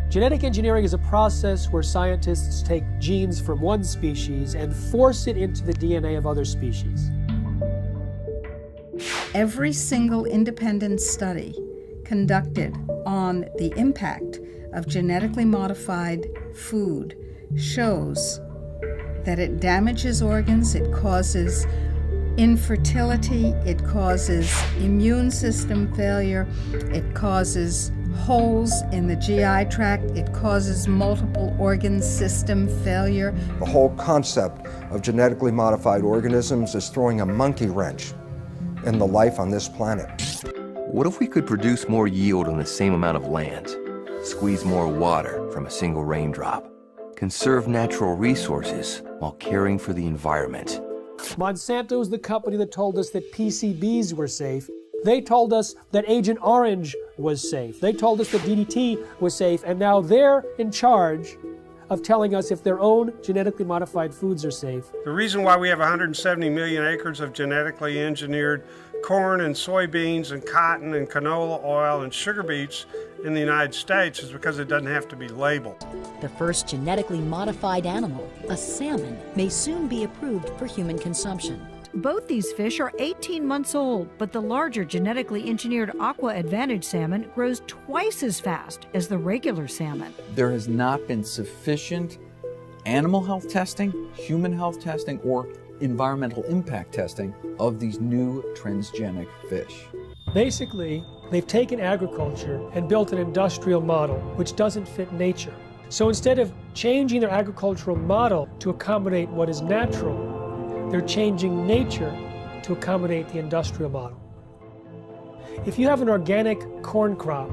Genetic engineering is a process where scientists take genes from one species and force it into the DNA of other species. Every single independent study conducted on the impact of genetically modified food shows that it damages organs, it causes infertility, it causes immune system failure, it causes holes in the GI tract, it causes multiple organ system failure. The whole concept of genetically modified organisms is throwing a monkey wrench in the life on this planet. What if we could produce more yield on the same amount of land, squeeze more water from a single raindrop, conserve natural resources while caring for the environment? Monsanto is the company that told us that PCBs were safe. They told us that Agent Orange was safe. They told us that DDT was safe, and now they're in charge of telling us if their own genetically modified foods are safe. The reason why we have 170 million acres of genetically engineered corn and soybeans and cotton and canola oil and sugar beets in the United States is because it doesn't have to be labeled. The first genetically modified animal, a salmon, may soon be approved for human consumption. Both these fish are 18 months old, but the larger genetically engineered Aqua Advantage salmon grows twice as fast as the regular salmon. There has not been sufficient animal health testing, human health testing, or environmental impact testing of these new transgenic fish. Basically, they've taken agriculture and built an industrial model which doesn't fit nature. So instead of changing their agricultural model to accommodate what is natural, they're changing nature to accommodate the industrial model. If you have an organic corn crop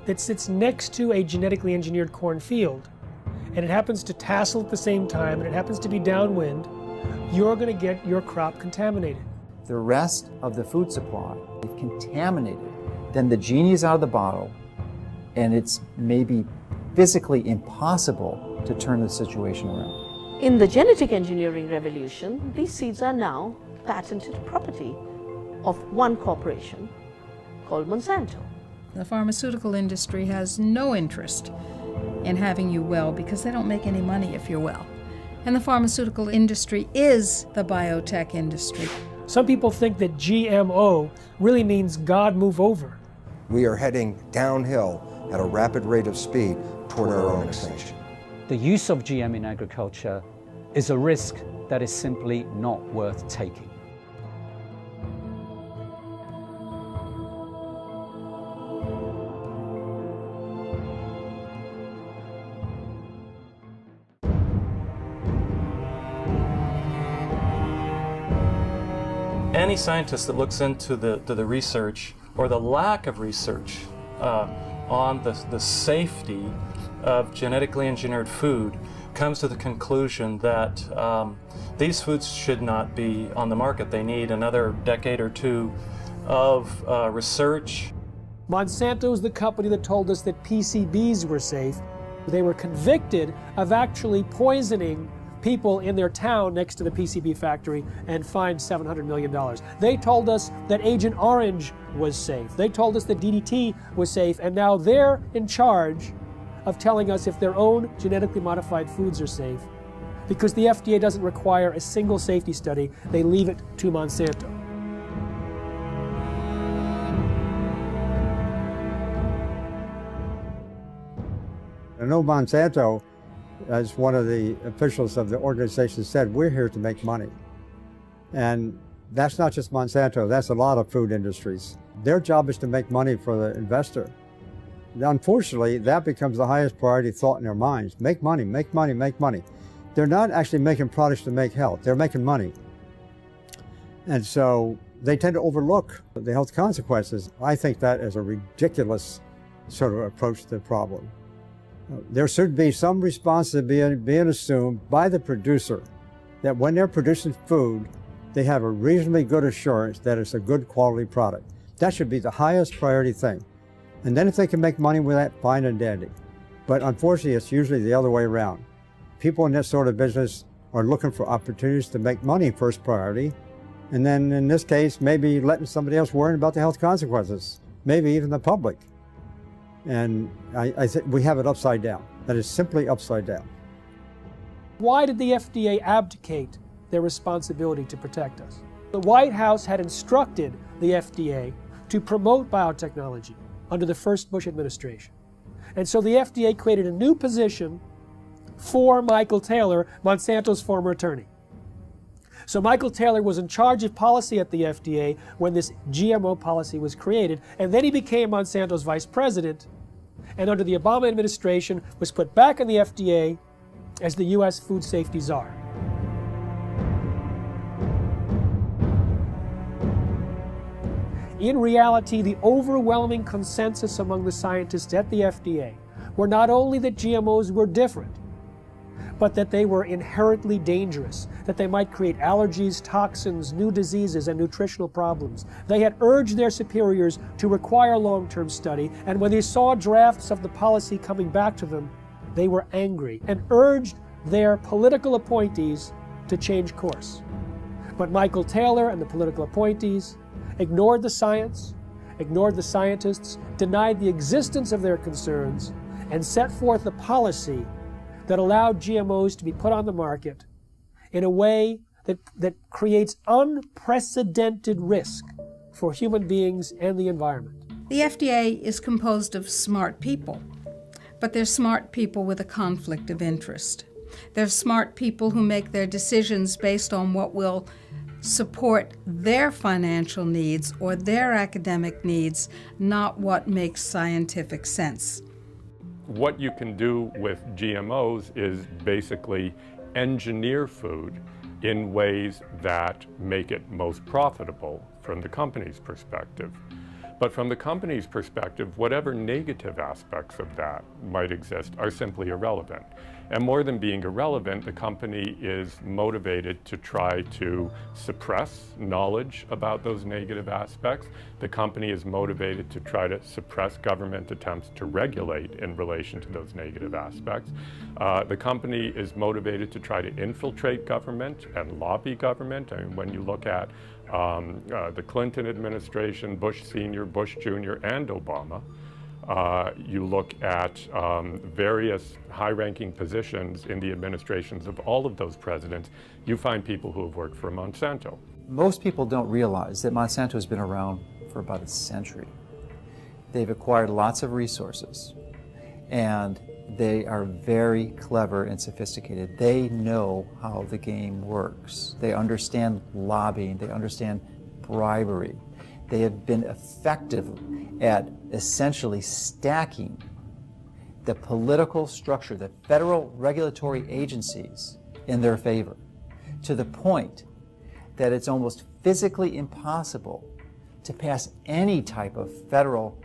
that sits next to a genetically engineered corn field, and it happens to tassel at the same time, and it happens to be downwind, you're going to get your crop contaminated. The rest of the food supply is contaminated. Then the genie is out of the bottle, and it's maybe physically impossible to turn the situation around. In the genetic engineering revolution, these seeds are now patented property of one corporation called Monsanto. The pharmaceutical industry has no interest in having you well because they don't make any money if you're well. And the pharmaceutical industry is the biotech industry. Some people think that GMO really means God move over. We are heading downhill at a rapid rate of speed toward our own extinction. The use of GM in agriculture is a risk that is simply not worth taking. Any scientist that looks into the research or the lack of research on the safety of genetically engineered food comes to the conclusion that these foods should not be on the market. They need another decade or two of research. Monsanto is the company that told us that PCBs were safe. They were convicted of actually poisoning people in their town next to the PCB factory and fined $700 million. They told us that Agent Orange was safe. They told us that DDT was safe, and now they're in charge of telling us if their own genetically modified foods are safe. Because the FDA doesn't require a single safety study, they leave it to Monsanto. I know Monsanto, as one of the officials of the organization said, we're here to make money. And that's not just Monsanto, that's a lot of food industries. Their job is to make money for the investor. Unfortunately, that becomes the highest priority thought in their minds. Make money, make money, make money. They're not actually making products to make health, they're making money. And so they tend to overlook the health consequences. I think that is a ridiculous sort of approach to the problem. There should be some responsibility being assumed by the producer that when they're producing food, they have a reasonably good assurance that it's a good quality product. That should be the highest priority thing. And then if they can make money with that, fine and dandy. But unfortunately, it's usually the other way around. People in this sort of business are looking for opportunities to make money first priority. And then in this case, maybe letting somebody else worry about the health consequences, maybe even the public. And I think we have it upside down. That is simply upside down. Why did the FDA abdicate their responsibility to protect us? The White House had instructed the FDA to promote biotechnology under the first Bush administration. And so the FDA created a new position for Michael Taylor, Monsanto's former attorney. So Michael Taylor was in charge of policy at the FDA when this GMO policy was created, and then he became Monsanto's vice president, and under the Obama administration was put back in the FDA as the U.S. food safety czar. In reality, the overwhelming consensus among the scientists at the FDA were not only that GMOs were different, but that they were inherently dangerous, that they might create allergies, toxins, new diseases, and nutritional problems. They had urged their superiors to require long-term study, and when they saw drafts of the policy coming back to them, they were angry and urged their political appointees to change course. But Michael Taylor and the political appointees ignored the science, ignored the scientists, denied the existence of their concerns, and set forth a policy that allowed GMOs to be put on the market in a way that creates unprecedented risk for human beings and the environment. The FDA is composed of smart people, but they're smart people with a conflict of interest. They're smart people who make their decisions based on what will support their financial needs or their academic needs, not what makes scientific sense. What you can do with GMOs is basically engineer food in ways that make it most profitable from the company's perspective. But from the company's perspective, whatever negative aspects of that might exist are simply irrelevant. And more than being irrelevant, the company is motivated to try to suppress knowledge about those negative aspects. The company is motivated to try to suppress government attempts to regulate in relation to those negative aspects. The company is motivated to try to infiltrate government and lobby government. I mean, when you look at the Clinton administration, Bush Sr., Bush Jr., and Obama, you look at various high-ranking positions in the administrations of all of those presidents, you find people who have worked for Monsanto. Most people don't realize that Monsanto has been around for about a century. They've acquired lots of resources, and they are very clever and sophisticated. They know how the game works. They understand lobbying. They understand bribery. They have been effective at essentially stacking the political structure, the federal regulatory agencies in their favor, to the point that it's almost physically impossible to pass any type of federal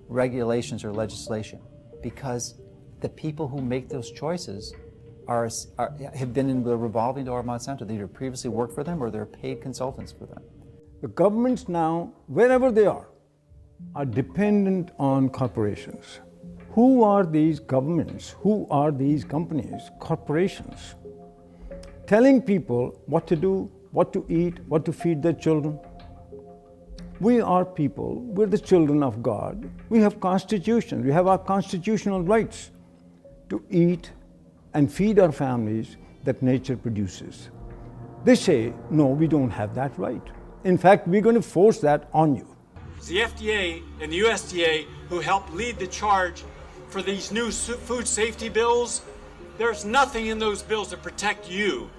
regulations or legislation, because the people who make those choices have been in the revolving door of Monsanto. They either previously worked for them or they're paid consultants for them. The governments now, wherever they are dependent on corporations. Who are these governments? Who are these companies? Corporations. Telling people what to do, what to eat, what to feed their children. We are people, we're the children of God. We have constitutions, we have our constitutional rights to eat and feed our families that nature produces. They say, no, we don't have that right. In fact, we're going to force that on you. It's the FDA and the USDA who helped lead the charge for these new food safety bills. There's nothing in those bills to protect you.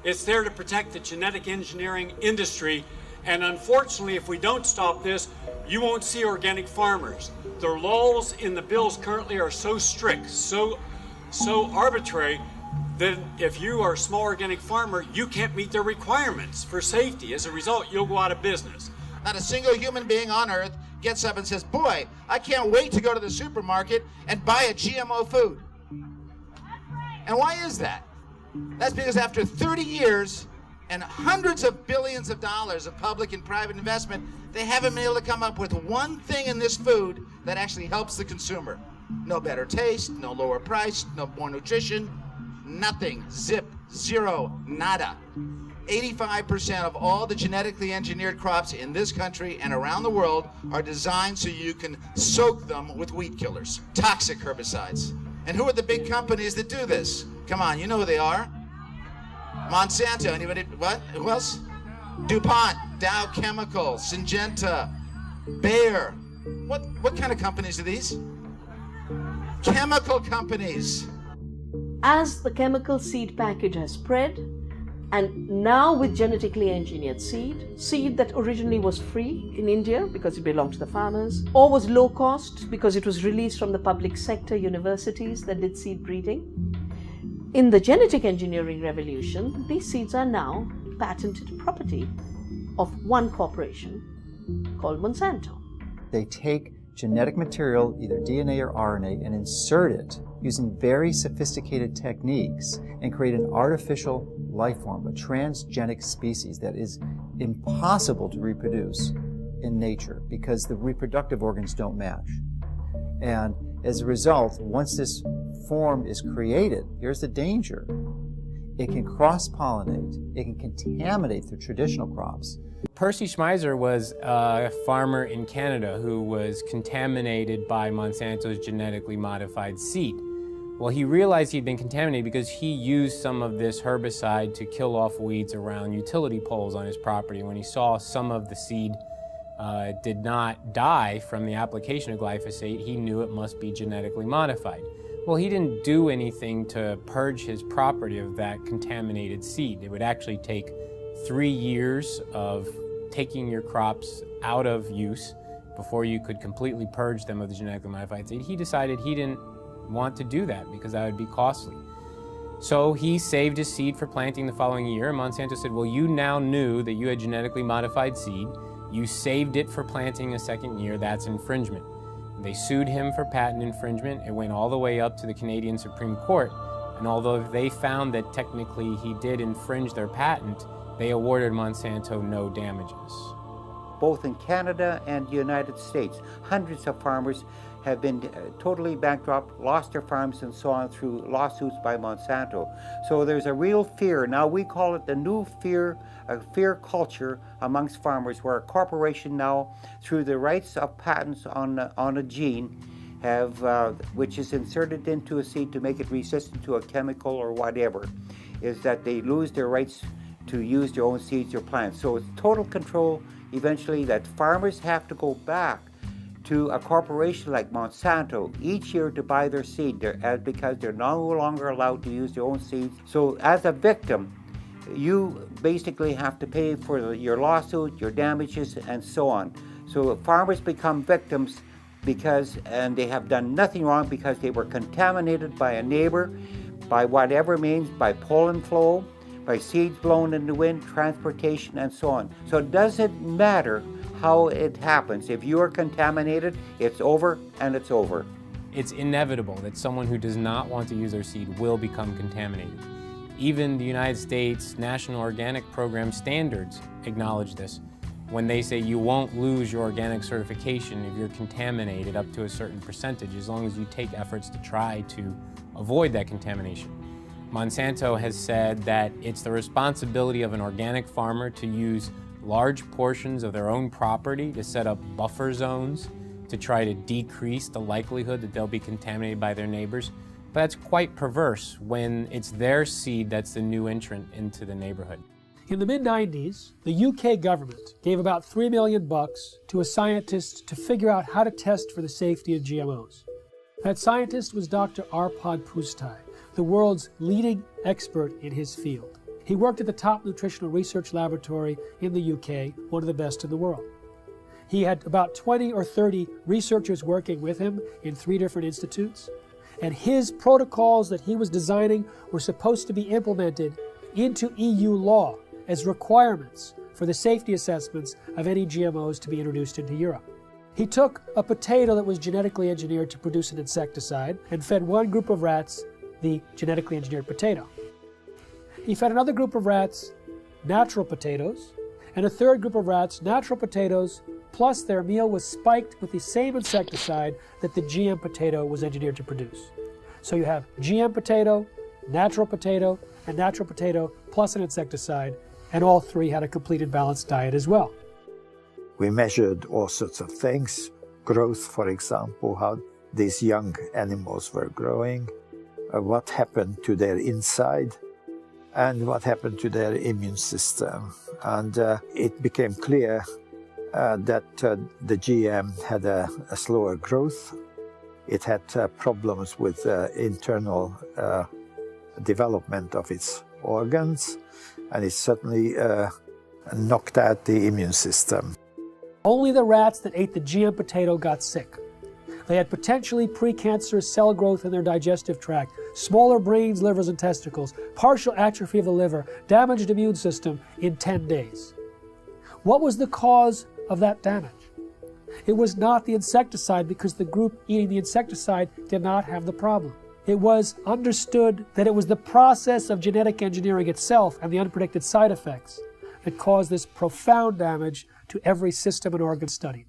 It's there to protect the genetic engineering industry. And unfortunately, if we don't stop this, you won't see organic farmers. The laws in the bills currently are so strict, so arbitrary, that if you are a small organic farmer, you can't meet their requirements for safety. As a result, you'll go out of business. Not a single human being on earth gets up and says, boy, I can't wait to go to the supermarket and buy a GMO food. And why is that? That's because after 30 years and hundreds of billions of dollars of public and private investment, they haven't been able to come up with one thing in this food that actually helps the consumer. No better taste, no lower price, no more nutrition, nothing, zip, zero, nada. 85% of all the genetically engineered crops in this country and around the world are designed so you can soak them with weed killers, toxic herbicides. And who are the big companies that do this? Come on, you know who they are. Monsanto, anybody, what? Who else? DuPont, Dow Chemical, Syngenta, Bayer. What kind of companies are these? Chemical companies. As the chemical seed package has spread, and now with genetically engineered seed that originally was free in India because it belonged to the farmers, or was low cost because it was released from the public sector universities that did seed breeding. In the genetic engineering revolution, these seeds are now patented property of one corporation called Monsanto. They take genetic material, either DNA or RNA, and insert it using very sophisticated techniques and create an artificial life form, a transgenic species that is impossible to reproduce in nature because the reproductive organs don't match. And as a result, once this form is created, here's the danger. It can cross-pollinate, it can contaminate the traditional crops. Percy Schmeiser was a farmer in Canada who was contaminated by Monsanto's genetically modified seed. Well, he realized he'd been contaminated because he used some of this herbicide to kill off weeds around utility poles on his property. When he saw some of the seed did not die from the application of glyphosate, he knew it must be genetically modified. Well, he didn't do anything to purge his property of that contaminated seed. It would actually take 3 years of taking your crops out of use before you could completely purge them of the genetically modified seed. He decided he didn't want to do that because that would be costly. So he saved his seed for planting the following year, and Monsanto said, well, you now knew that you had genetically modified seed. You saved it for planting a second year. That's infringement. They sued him for patent infringement. It went all the way up to the Canadian Supreme Court. And although they found that technically he did infringe their patent, they awarded Monsanto no damages. Both in Canada and the United States, hundreds of farmers have been totally bankrupt, lost their farms and so on through lawsuits by Monsanto. So there's a real fear. Now we call it the new fear, a fear culture amongst farmers, where a corporation now, through the rights of patents on a gene, have which is inserted into a seed to make it resistant to a chemical or whatever, is that they lose their rights to use their own seeds or plants. So it's total control eventually that farmers have to go back to a corporation like Monsanto each year to buy their seed because they're no longer allowed to use their own seeds. So as a victim, you basically have to pay for your lawsuit, your damages, and so on. So farmers become victims and they have done nothing wrong because they were contaminated by a neighbor, by whatever means, by pollen flow, by seeds blown in the wind, transportation, and so on. So it doesn't matter how it happens. If you are contaminated, it's over and it's over. It's inevitable that someone who does not want to use their seed will become contaminated. Even the United States National Organic Program standards acknowledge this when they say you won't lose your organic certification if you're contaminated up to a certain percentage, as long as you take efforts to try to avoid that contamination. Monsanto has said that it's the responsibility of an organic farmer to use large portions of their own property to set up buffer zones to try to decrease the likelihood that they'll be contaminated by their neighbors. But that's quite perverse when it's their seed that's the new entrant into the neighborhood. In the mid-90s, the UK government gave about $3 million to a scientist to figure out how to test for the safety of GMOs. That scientist was Dr. Arpad Pusztai, the world's leading expert in his field. He worked at the top nutritional research laboratory in the UK, one of the best in the world. He had about 20 or 30 researchers working with him in 3 different institutes, and his protocols that he was designing were supposed to be implemented into EU law as requirements for the safety assessments of any GMOs to be introduced into Europe. He took a potato that was genetically engineered to produce an insecticide and fed one group of rats the genetically engineered potato. He fed another group of rats natural potatoes, and a third group of rats natural potatoes, plus their meal was spiked with the same insecticide that the GM potato was engineered to produce. So you have GM potato, and natural potato plus an insecticide, and all three had a complete and balanced diet as well. We measured all sorts of things, growth, for example, how these young animals were growing, what happened to their inside, and what happened to their immune system. And it became clear that the GM had a slower growth. It had problems with internal development of its organs, and it certainly knocked out the immune system. Only the rats that ate the GM potato got sick. They had potentially precancerous cell growth in their digestive tract, smaller brains, livers, and testicles, partial atrophy of the liver, damaged immune system in 10 days. What was the cause of that damage? It was not the insecticide, because the group eating the insecticide did not have the problem. It was understood that it was the process of genetic engineering itself and the unpredicted side effects that caused this profound damage to every system and organ studied.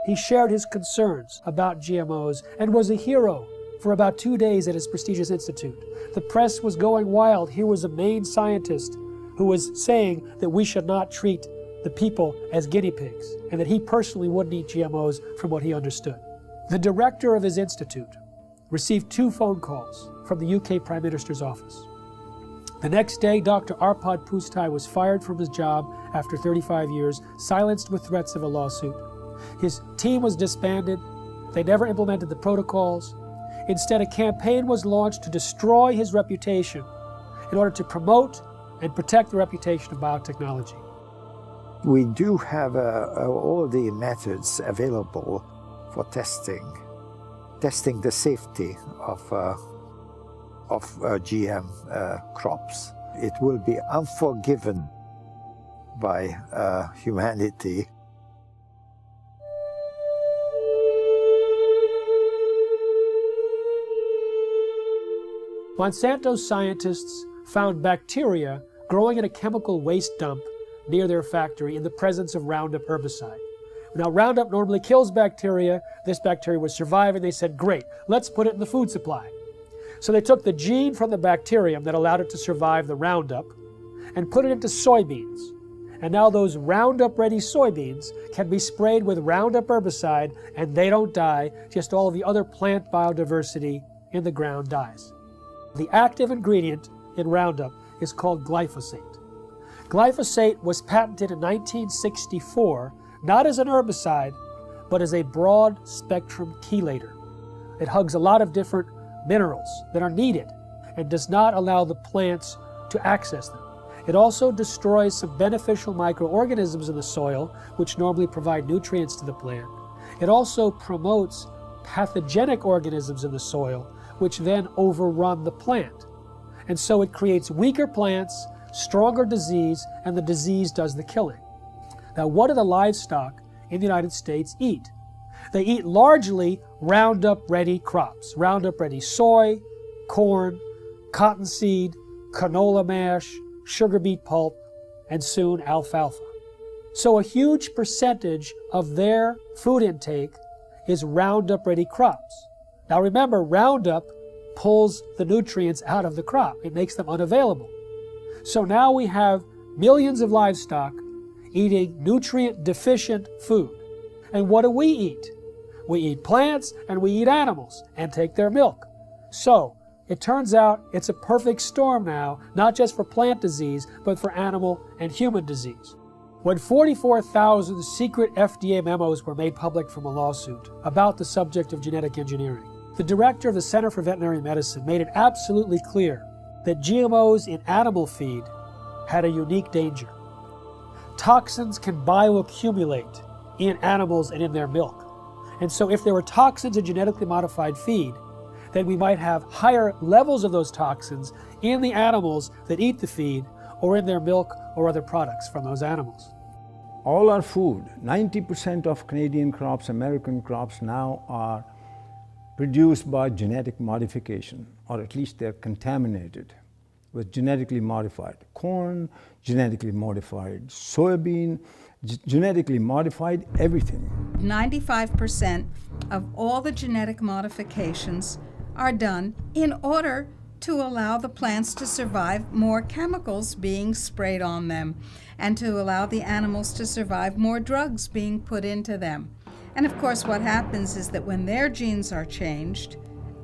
He shared his concerns about GMOs and was a hero for about 2 days at his prestigious institute. The press was going wild. Here was a main scientist who was saying that we should not treat the people as guinea pigs, and that he personally wouldn't eat GMOs from what he understood. The director of his institute received 2 phone calls from the UK Prime Minister's office. The next day, Dr. Arpad Pustai was fired from his job after 35 years, silenced with threats of a lawsuit. His team was disbanded. They never implemented the protocols. Instead, a campaign was launched to destroy his reputation in order to promote and protect the reputation of biotechnology. We do have all the methods available for testing the safety of GM crops. It will be unforgiven by humanity. Monsanto scientists found bacteria growing in a chemical waste dump near their factory in the presence of Roundup herbicide. Now, Roundup normally kills bacteria. This bacteria was surviving. They said, great, let's put it in the food supply. So they took the gene from the bacterium that allowed it to survive the Roundup and put it into soybeans. And now those Roundup-ready soybeans can be sprayed with Roundup herbicide and they don't die, just all of the other plant biodiversity in the ground dies. The active ingredient in Roundup is called glyphosate. Glyphosate was patented in 1964, not as an herbicide, but as a broad-spectrum chelator. It hugs a lot of different minerals that are needed and does not allow the plants to access them. It also destroys some beneficial microorganisms in the soil, which normally provide nutrients to the plant. It also promotes pathogenic organisms in the soil, which then overrun the plant. And so it creates weaker plants, stronger disease, and the disease does the killing. Now, what do the livestock in the United States eat? They eat largely Roundup-ready crops. Roundup-ready soy, corn, cottonseed, canola mash, sugar beet pulp, and soon alfalfa. So a huge percentage of their food intake is Roundup-ready crops. Now remember, Roundup pulls the nutrients out of the crop. It makes them unavailable. So now we have millions of livestock eating nutrient-deficient food. And what do we eat? We eat plants and we eat animals and take their milk. So it turns out it's a perfect storm now, not just for plant disease, but for animal and human disease. When 44,000 secret FDA memos were made public from a lawsuit about the subject of genetic engineering, the director of the Center for Veterinary Medicine made it absolutely clear that GMOs in animal feed had a unique danger. Toxins can bioaccumulate in animals and in their milk. And so if there were toxins in genetically modified feed, then we might have higher levels of those toxins in the animals that eat the feed or in their milk or other products from those animals. All our food, 90% of Canadian crops, American crops now are produced by genetic modification, or at least they're contaminated. with genetically modified corn, genetically modified soybean, genetically modified everything. 95% of all the genetic modifications are done in order to allow the plants to survive more chemicals being sprayed on them and to allow the animals to survive more drugs being put into them. And of course, what happens is that when their genes are changed,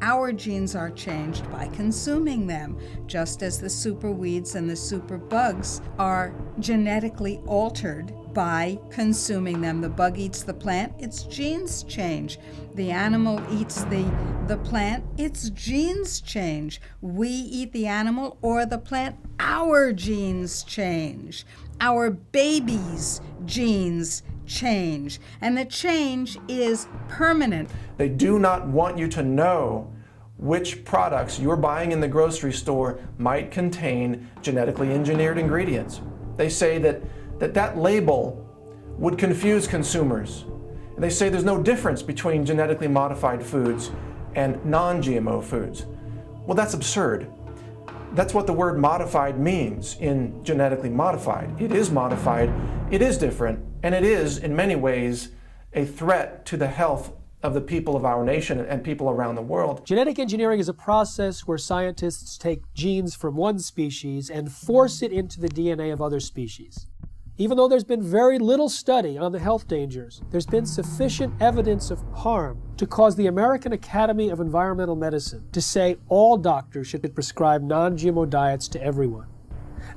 our genes are changed by consuming them, just as the super weeds and the super bugs are genetically altered by consuming them. The bug eats the plant, its genes change. The animal eats the plant, its genes change. We eat the animal or the plant, our genes change. Our babies' genes change, and the change is permanent. They do not want you to know which products you're buying in the grocery store might contain genetically engineered ingredients. They say that label would confuse consumers. They say there's no difference between genetically modified foods and non-GMO foods. Well, that's absurd. That's what the word modified means in genetically modified. It is modified, it is different, and it is, in many ways, a threat to the health of the people of our nation and people around the world. Genetic engineering is a process where scientists take genes from one species and force it into the DNA of other species. Even though there's been very little study on the health dangers, there's been sufficient evidence of harm to cause the American Academy of Environmental Medicine to say all doctors should prescribe non-GMO diets to everyone.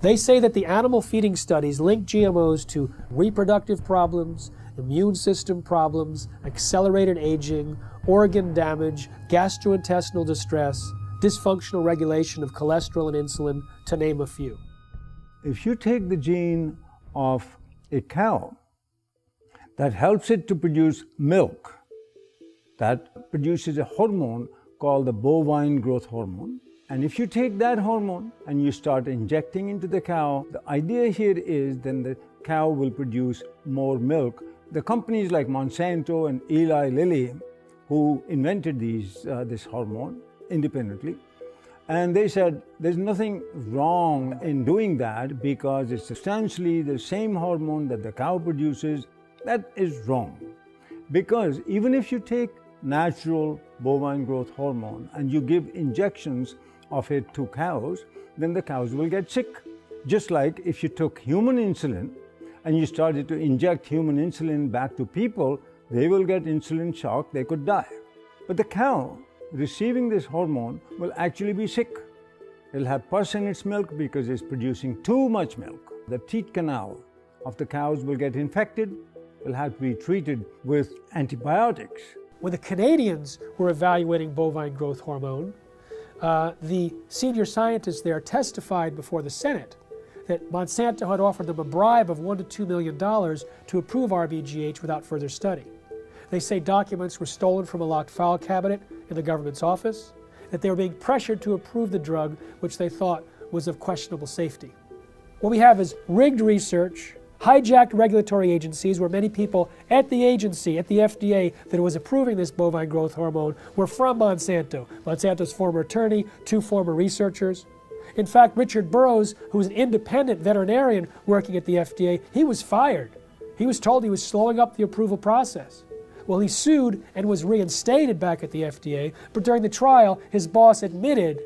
They say that the animal feeding studies link GMOs to reproductive problems, immune system problems, accelerated aging, organ damage, gastrointestinal distress, dysfunctional regulation of cholesterol and insulin, to name a few. If you take the gene of a cow that helps it to produce milk, that produces a hormone called the bovine growth hormone, and if you take that hormone and you start injecting into the cow, the idea here is then the cow will produce more milk. The companies like Monsanto and Eli Lilly, who invented this hormone independently, and they said there's nothing wrong in doing that because it's substantially the same hormone that the cow produces. That is wrong. Because even if you take natural bovine growth hormone and you give injections of it to cows, then the cows will get sick. Just like if you took human insulin and you started to inject human insulin back to people, they will get insulin shock, they could die. But the cow receiving this hormone will actually be sick. It'll have pus in its milk because it's producing too much milk. The teat canal of the cows will get infected, will have to be treated with antibiotics. When the Canadians were evaluating bovine growth hormone, the senior scientists there testified before the Senate that Monsanto had offered them a bribe of $1 to $2 million to approve RBGH without further study. They say documents were stolen from a locked file cabinet in the government's office, that they were being pressured to approve the drug, which they thought was of questionable safety. What we have is rigged research, hijacked regulatory agencies where many people at the agency, at the FDA, that was approving this bovine growth hormone were from Monsanto. Monsanto's former attorney, 2 former researchers. In fact, Richard Burroughs, who was an independent veterinarian working at the FDA, he was fired. He was told he was slowing up the approval process. Well, he sued and was reinstated back at the FDA, but during the trial, his boss admitted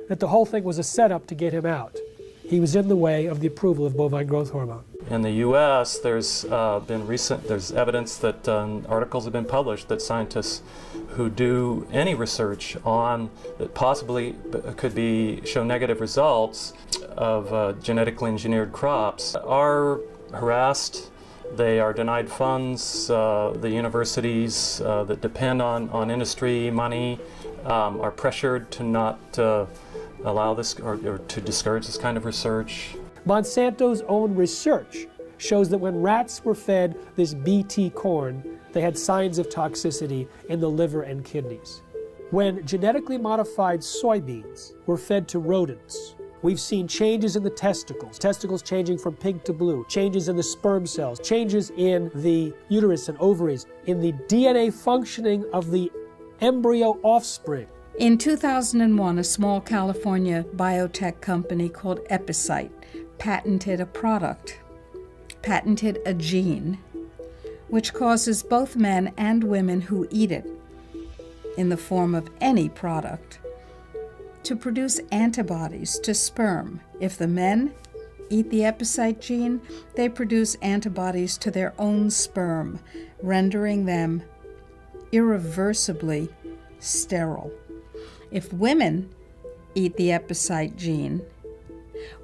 that the whole thing was a setup to get him out. He was in the way of the approval of bovine growth hormone. In the U.S., there's evidence that articles have been published that scientists who do any research on that possibly could show negative results of genetically engineered crops are harassed. They are denied funds. The universities that depend on industry money are pressured to not allow this or to discourage this kind of research. Monsanto's own research shows that when rats were fed this BT corn, they had signs of toxicity in the liver and kidneys. When genetically modified soybeans were fed to rodents, we've seen changes in the testicles changing from pink to blue, changes in the sperm cells, changes in the uterus and ovaries, in the DNA functioning of the embryo offspring. In 2001, a small California biotech company called Epicite patented a gene, which causes both men and women who eat it, in the form of any product, to produce antibodies to sperm. If the men eat the Epicite gene, they produce antibodies to their own sperm, rendering them irreversibly sterile. If women eat the Epicite gene,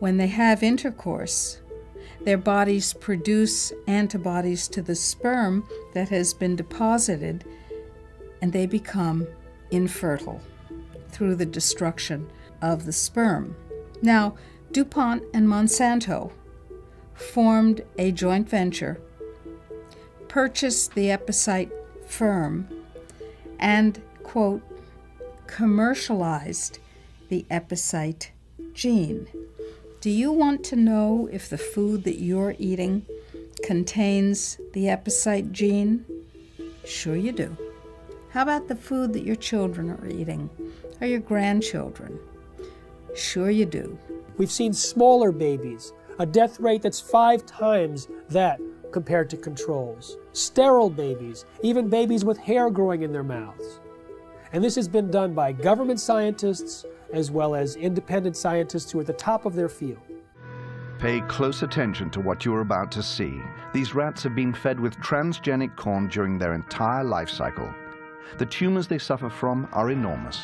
when they have intercourse, their bodies produce antibodies to the sperm that has been deposited, and they become infertile through the destruction of the sperm. Now, DuPont and Monsanto formed a joint venture, purchased the Epicite firm, and, quote, commercialized the Epicite gene. Do you want to know if the food that you're eating contains the Epicite gene? Sure you do. How about the food that your children are eating, or your grandchildren? Sure you do. We've seen smaller babies, a death rate that's 5 times that compared to controls. Sterile babies, even babies with hair growing in their mouths. And this has been done by government scientists as well as independent scientists who are at the top of their field. Pay close attention to what you're about to see. These rats have been fed with transgenic corn during their entire life cycle. The tumors they suffer from are enormous.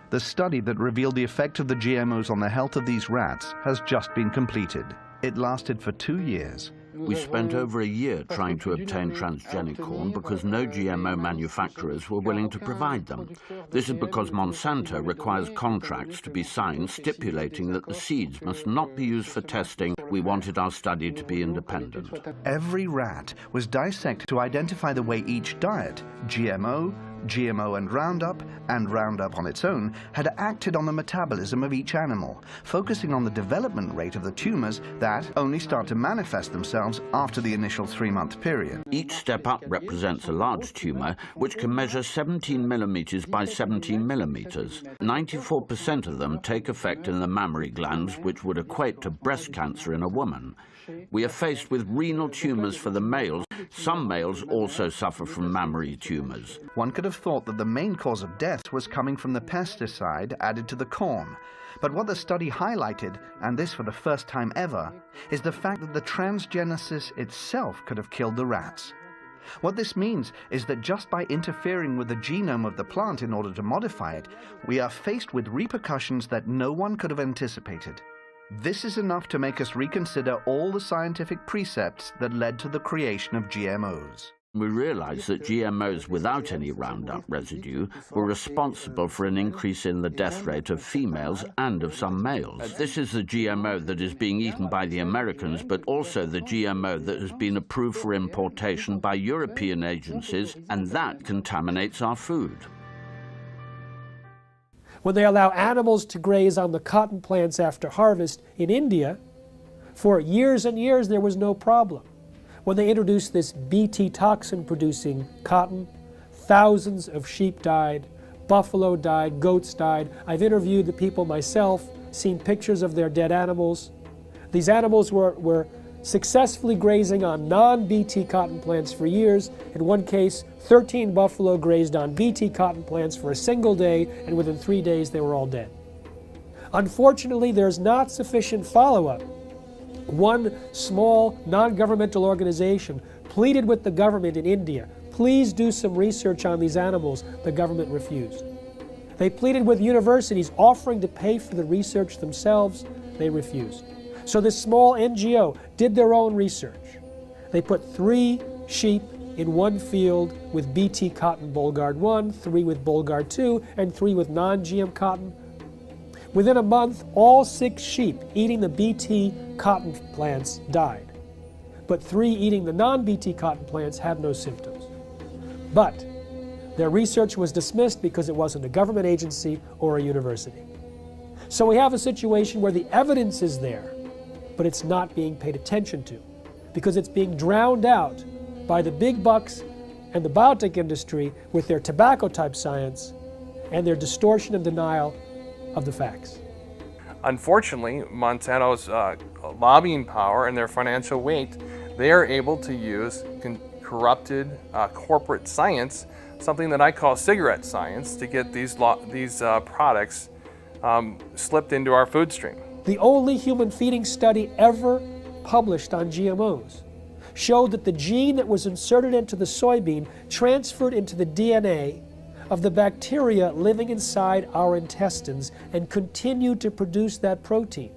The study that revealed the effect of the GMOs on the health of these rats has just been completed. It lasted for 2 years. We spent over a year trying to obtain transgenic corn because no GMO manufacturers were willing to provide them. This is because Monsanto requires contracts to be signed stipulating that the seeds must not be used for testing. We wanted our study to be independent. Every rat was dissected to identify the way each diet, GMO and Roundup on its own, had acted on the metabolism of each animal, focusing on the development rate of the tumors that only start to manifest themselves after the initial 3-month period. Each step up represents a large tumor, which can measure 17 millimeters by 17 millimeters. 94% of them take effect in the mammary glands, which would equate to breast cancer in a woman. We are faced with renal tumors for the males. Some males also suffer from mammary tumors. One could have thought that the main cause of death was coming from the pesticide added to the corn. But what the study highlighted, and this for the first time ever, is the fact that the transgenesis itself could have killed the rats. What this means is that just by interfering with the genome of the plant in order to modify it, we are faced with repercussions that no one could have anticipated. This is enough to make us reconsider all the scientific precepts that led to the creation of GMOs. We realized that GMOs without any Roundup residue were responsible for an increase in the death rate of females and of some males. This is the GMO that is being eaten by the Americans, but also the GMO that has been approved for importation by European agencies, and that contaminates our food. When they allow animals to graze on the cotton plants after harvest in India, for years and years there was no problem. When they introduced this Bt toxin-producing cotton, thousands of sheep died, buffalo died, goats died. I've interviewed the people myself, seen pictures of their dead animals. These animals were successfully grazing on non-Bt cotton plants for years. In one case, 13 buffalo grazed on Bt cotton plants for a single day, and within 3 days they were all dead. Unfortunately, there's not sufficient follow-up. One small non-governmental organization pleaded with the government in India, please do some research on these animals. The government refused. They pleaded with universities offering to pay for the research themselves. They refused. So this small NGO did their own research. They put 3 sheep in one field with Bt cotton Bollgard 1, 3 with Bollgard 2, and 3 with non-GM cotton. Within a month, all 6 sheep eating the Bt cotton plants died. But 3 eating the non-Bt cotton plants had no symptoms. But their research was dismissed because it wasn't a government agency or a university. So we have a situation where the evidence is there, but it's not being paid attention to because it's being drowned out by the big bucks and the biotech industry with their tobacco-type science and their distortion and denial of the facts. Unfortunately, Monsanto's lobbying power and their financial weight, they are able to use corrupted corporate science, something that I call cigarette science, to get these products slipped into our food stream. The only human feeding study ever published on GMOs showed that the gene that was inserted into the soybean transferred into the DNA of the bacteria living inside our intestines and continued to produce that protein.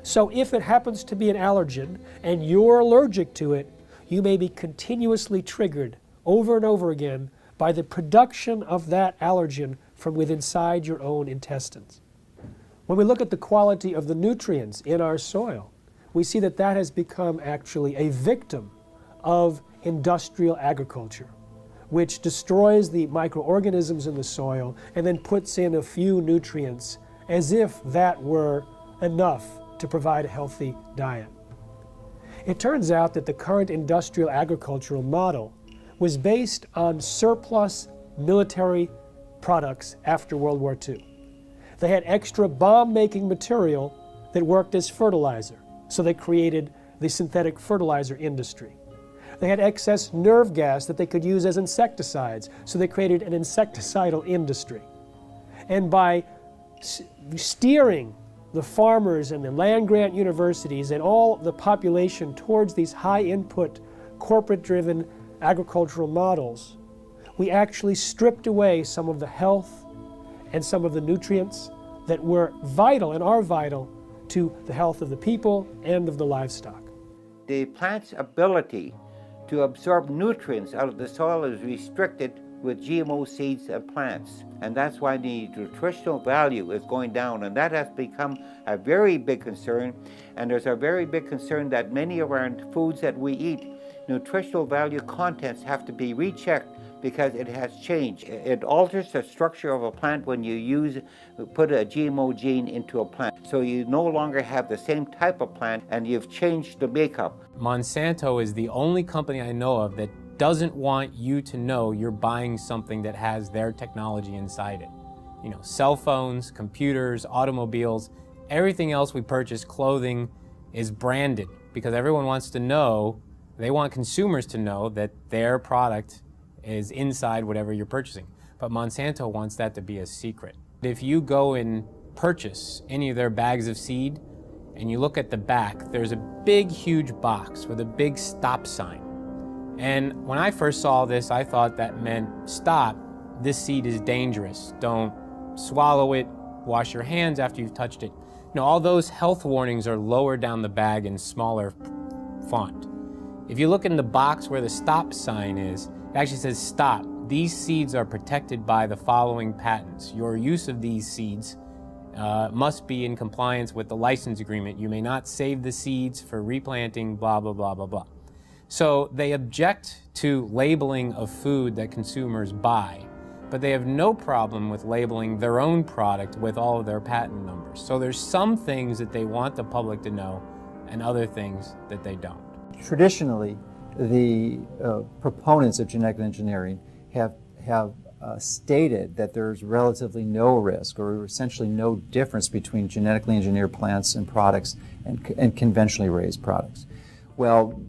So if it happens to be an allergen and you're allergic to it, you may be continuously triggered over and over again by the production of that allergen from within inside your own intestines. When we look at the quality of the nutrients in our soil, we see that that has become actually a victim of industrial agriculture, which destroys the microorganisms in the soil and then puts in a few nutrients as if that were enough to provide a healthy diet. It turns out that the current industrial agricultural model was based on surplus military products after World War II. They had extra bomb-making material that worked as fertilizer, so they created the synthetic fertilizer industry. They had excess nerve gas that they could use as insecticides, so they created an insecticidal industry. And by steering the farmers and the land-grant universities and all the population towards these high-input, corporate-driven agricultural models, we actually stripped away some of the health and some of the nutrients that were vital and are vital to the health of the people and of the livestock. The plant's ability to absorb nutrients out of the soil is restricted with GMO seeds and plants. And that's why the nutritional value is going down, and that has become a very big concern. And there's a very big concern that many of our foods that we eat, nutritional value contents have to be rechecked because it has changed. It alters the structure of a plant when you put a GMO gene into a plant. So you no longer have the same type of plant and you've changed the makeup. Monsanto is the only company I know of that doesn't want you to know you're buying something that has their technology inside it. You know, cell phones, computers, automobiles, everything else we purchase, clothing, is branded because everyone wants to know, they want consumers to know that their product is inside whatever you're purchasing. But Monsanto wants that to be a secret. If you go and purchase any of their bags of seed and you look at the back, there's a big, huge box with a big stop sign. And when I first saw this, I thought that meant stop, this seed is dangerous. Don't swallow it, wash your hands after you've touched it. You know, all those health warnings are lower down the bag in smaller font. If you look in the box where the stop sign is, it actually says stop. These seeds are protected by the following patents. Your use of these seeds must be in compliance with the license agreement. You may not save the seeds for replanting, blah, blah, blah, blah, blah. So they object to labeling of food that consumers buy, but they have no problem with labeling their own product with all of their patent numbers. So there's some things that they want the public to know and other things that they don't. Traditionally, the proponents of genetic engineering have stated that there's relatively no risk or essentially no difference between genetically engineered plants and products and conventionally raised products. Well,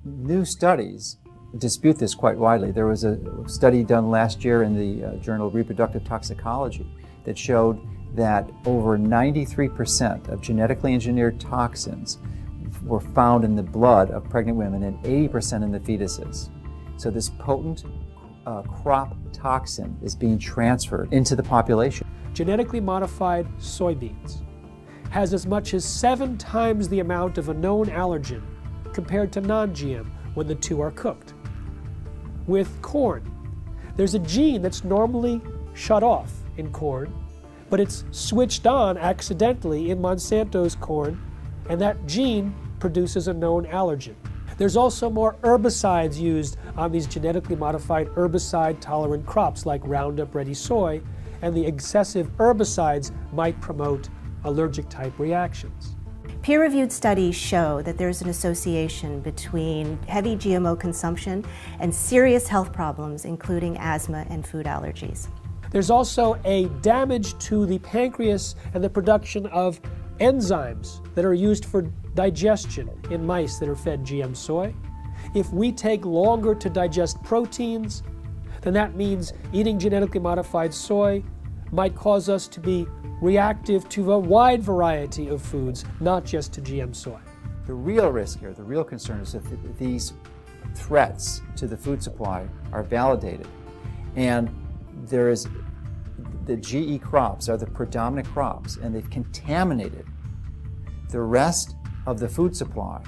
new studies dispute this quite widely. There was a study done last year in the Journal of Reproductive Toxicology that showed that over 93% of genetically engineered toxins were found in the blood of pregnant women and 80% in the fetuses. So this potent crop toxin is being transferred into the population. Genetically modified soybeans has as much as 7 times the amount of a known allergen compared to non-GM when the two are cooked. With corn, there's a gene that's normally shut off in corn, but it's switched on accidentally in Monsanto's corn, and that gene produces a known allergen. There's also more herbicides used on these genetically modified herbicide-tolerant crops like Roundup Ready soy, and the excessive herbicides might promote allergic-type reactions. Peer-reviewed studies show that there's an association between heavy GMO consumption and serious health problems, including asthma and food allergies. There's also a damage to the pancreas and the production of enzymes that are used for digestion in mice that are fed GM soy. If we take longer to digest proteins, then that means eating genetically modified soy might cause us to be reactive to a wide variety of foods, not just to GM soy. The real risk here, the real concern is that these threats to the food supply are validated. And there is, the GE crops are the predominant crops, and they've contaminated the rest of the food supply.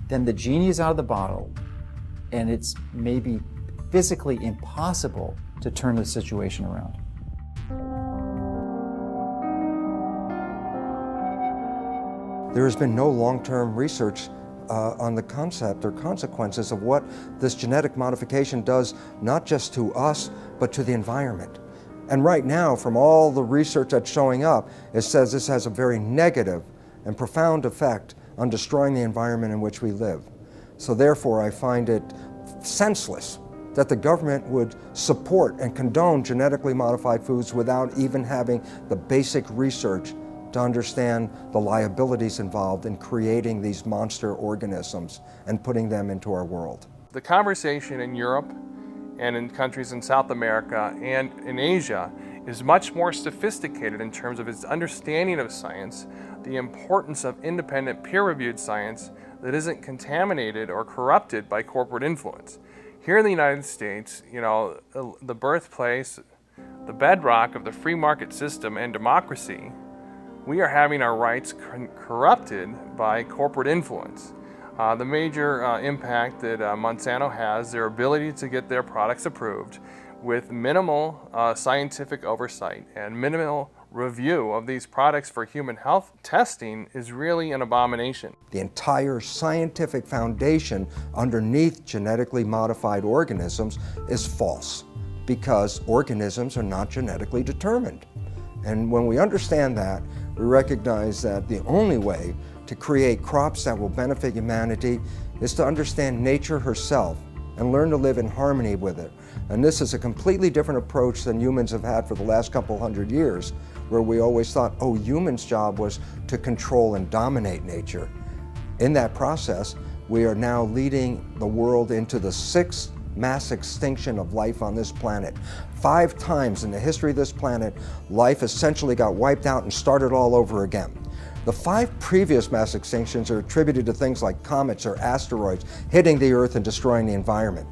Then the genie is out of the bottle, and it's maybe physically impossible to turn the situation around. There has been no long-term research on the concept or consequences of what this genetic modification does, not just to us, but to the environment. And right now, from all the research that's showing up, it says this has a very negative and profound effect on destroying the environment in which we live. So therefore, I find it senseless that the government would support and condone genetically modified foods without even having the basic research to understand the liabilities involved in creating these monster organisms and putting them into our world. The conversation in Europe and in countries in South America and in Asia is much more sophisticated in terms of its understanding of science, the importance of independent peer-reviewed science that isn't contaminated or corrupted by corporate influence. Here in the United States, you know, the birthplace, the bedrock of the free market system and democracy, we are having our rights corrupted by corporate influence. The major impact that Monsanto has, their ability to get their products approved with minimal scientific oversight and minimal review of these products for human health testing is really an abomination. The entire scientific foundation underneath genetically modified organisms is false because organisms are not genetically determined. And when we understand that, we recognize that the only way to create crops that will benefit humanity is to understand nature herself and learn to live in harmony with it. And this is a completely different approach than humans have had for the last couple hundred years, where we always thought, oh, humans' job was to control and dominate nature. In that process, we are now leading the world into the 6th mass extinction of life on this planet. 5 times in the history of this planet, life essentially got wiped out and started all over again. The 5 previous mass extinctions are attributed to things like comets or asteroids hitting the Earth and destroying the environment.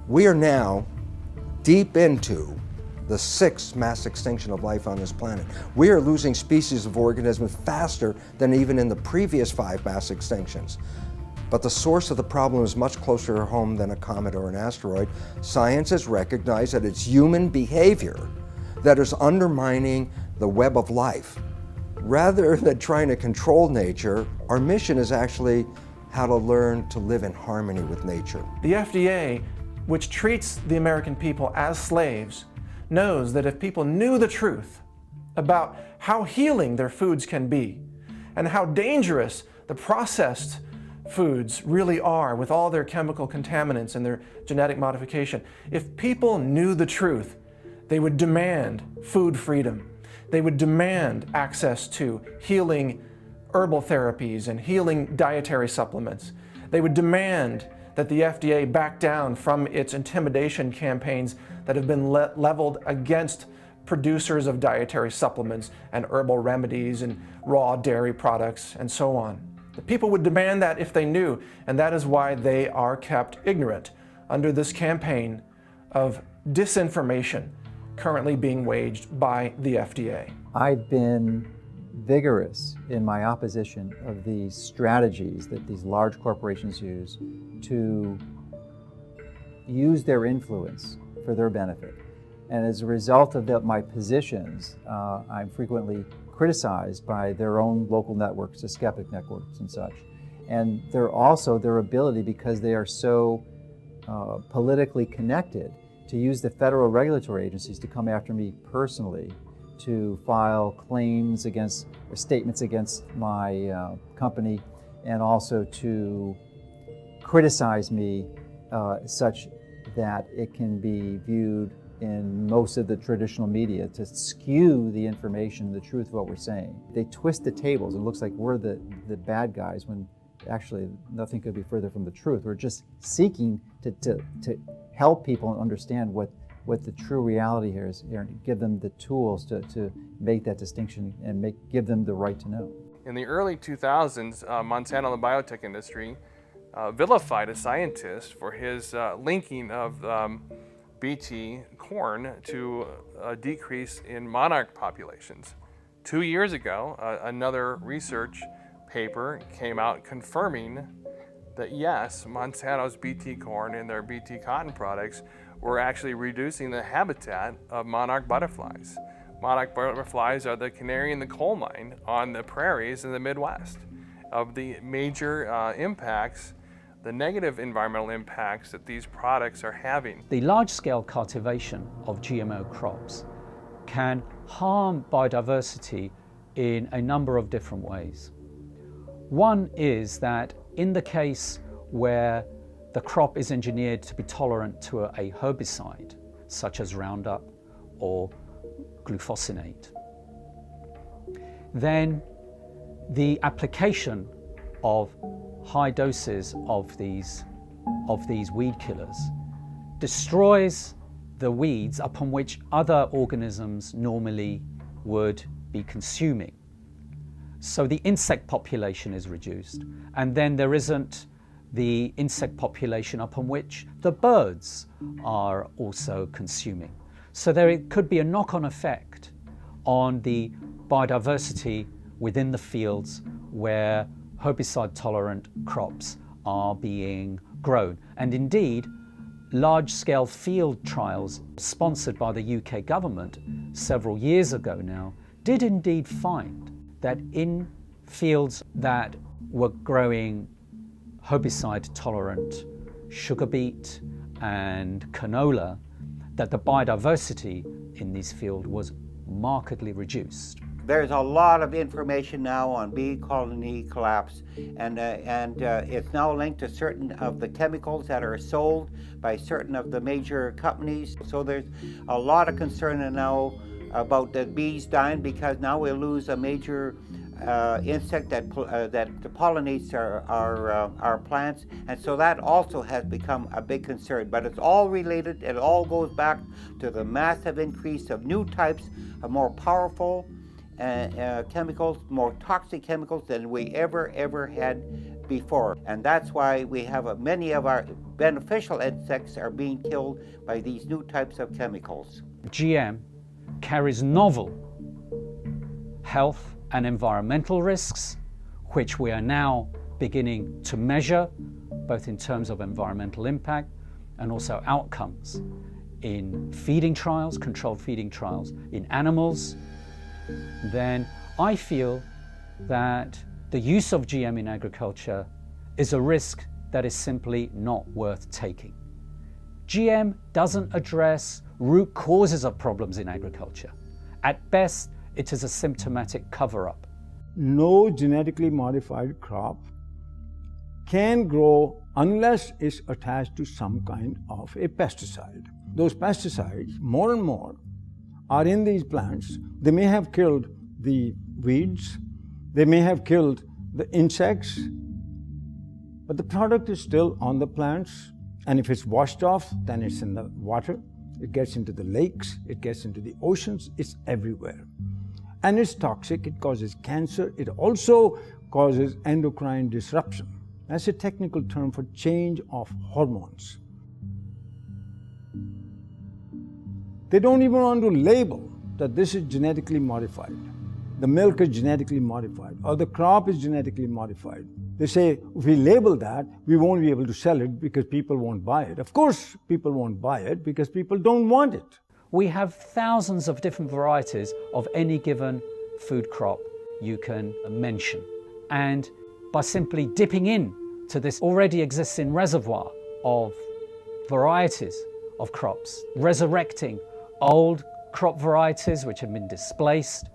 We are now deep into the 6th mass extinction of life on this planet. We are losing species of organisms faster than even in the previous 5 mass extinctions. But the source of the problem is much closer to home than a comet or an asteroid. Science has recognized that it's human behavior that is undermining the web of life. Rather than trying to control nature, our mission is actually how to learn to live in harmony with nature. The FDA, which treats the American people as slaves, knows that if people knew the truth about how healing their foods can be and how dangerous the processed foods really are with all their chemical contaminants and their genetic modification, if people knew the truth, they would demand food freedom. They would demand access to healing herbal therapies and healing dietary supplements. They would demand that the FDA back down from its intimidation campaigns that have been leveled against producers of dietary supplements and herbal remedies and raw dairy products and so on. The people would demand that if they knew, and that is why they are kept ignorant under this campaign of disinformation currently being waged by the FDA. I've been vigorous in my opposition of these strategies that these large corporations use to use their influence for their benefit. And as a result of my positions, I'm frequently criticized by their own local networks, the skeptic networks and such. And they're also their ability, because they are so politically connected, to use the federal regulatory agencies to come after me personally, to file claims against, or statements against my company, and also to criticize me such that it can be viewed in most of the traditional media to skew the information, the truth of what we're saying. They twist the tables. It looks like we're the bad guys when actually nothing could be further from the truth. We're just seeking to help people understand what the true reality here is, and give them the tools to make that distinction and give them the right to know. In the early 2000s, Monsanto and the biotech industry vilified a scientist for his linking of Bt corn to a decrease in monarch populations. 2 years ago, another research paper came out confirming that yes, Monsanto's Bt corn and their Bt cotton products were actually reducing the habitat of monarch butterflies. Monarch butterflies are the canary in the coal mine on the prairies in the Midwest. Of the major impacts, the negative environmental impacts that these products are having. The large-scale cultivation of GMO crops can harm biodiversity in a number of different ways. One is that in the case where the crop is engineered to be tolerant to a herbicide, such as Roundup or glufosinate, then the application of high doses of these weed killers destroys the weeds upon which other organisms normally would be consuming. So the insect population is reduced, and then there isn't the insect population upon which the birds are also consuming. So there could be a knock-on effect on the biodiversity within the fields where herbicide-tolerant crops are being grown. And indeed, large-scale field trials sponsored by the UK government several years ago now did indeed find that in fields that were growing herbicide-tolerant sugar beet and canola, that the biodiversity in these fields was markedly reduced. There's a lot of information now on bee colony collapse, and it's now linked to certain of the chemicals that are sold by certain of the major companies. So there's a lot of concern now about the bees dying, because now we'll lose a major insect that pollinates our plants, and so that also has become a big concern. But it's all related. It all goes back to the massive increase of new types of more powerful chemicals, more toxic chemicals than we ever had before. And that's why we have many of our beneficial insects are being killed by these new types of chemicals. GM carries novel health and environmental risks, which we are now beginning to measure, both in terms of environmental impact and also outcomes in feeding trials, controlled feeding trials in animals. Then I feel that the use of GM in agriculture is a risk that is simply not worth taking. GM doesn't address root causes of problems in agriculture. At best, it is a symptomatic cover-up. No genetically modified crop can grow unless it's attached to some kind of a pesticide. Those pesticides, more and more, are in these plants. They may have killed the weeds, they may have killed the insects, but the product is still on the plants. And if it's washed off, then it's in the water, it gets into the lakes, it gets into the oceans, it's everywhere. And it's toxic, it causes cancer, it also causes endocrine disruption. That's a technical term for change of hormones. They don't even want to label that this is genetically modified. The milk is genetically modified, or the crop is genetically modified. They say, if we label that, we won't be able to sell it because people won't buy it. Of course, people won't buy it because people don't want it. We have thousands of different varieties of any given food crop you can mention. And by simply dipping in to this already existing reservoir of varieties of crops, resurrecting old crop varieties which have been displaced,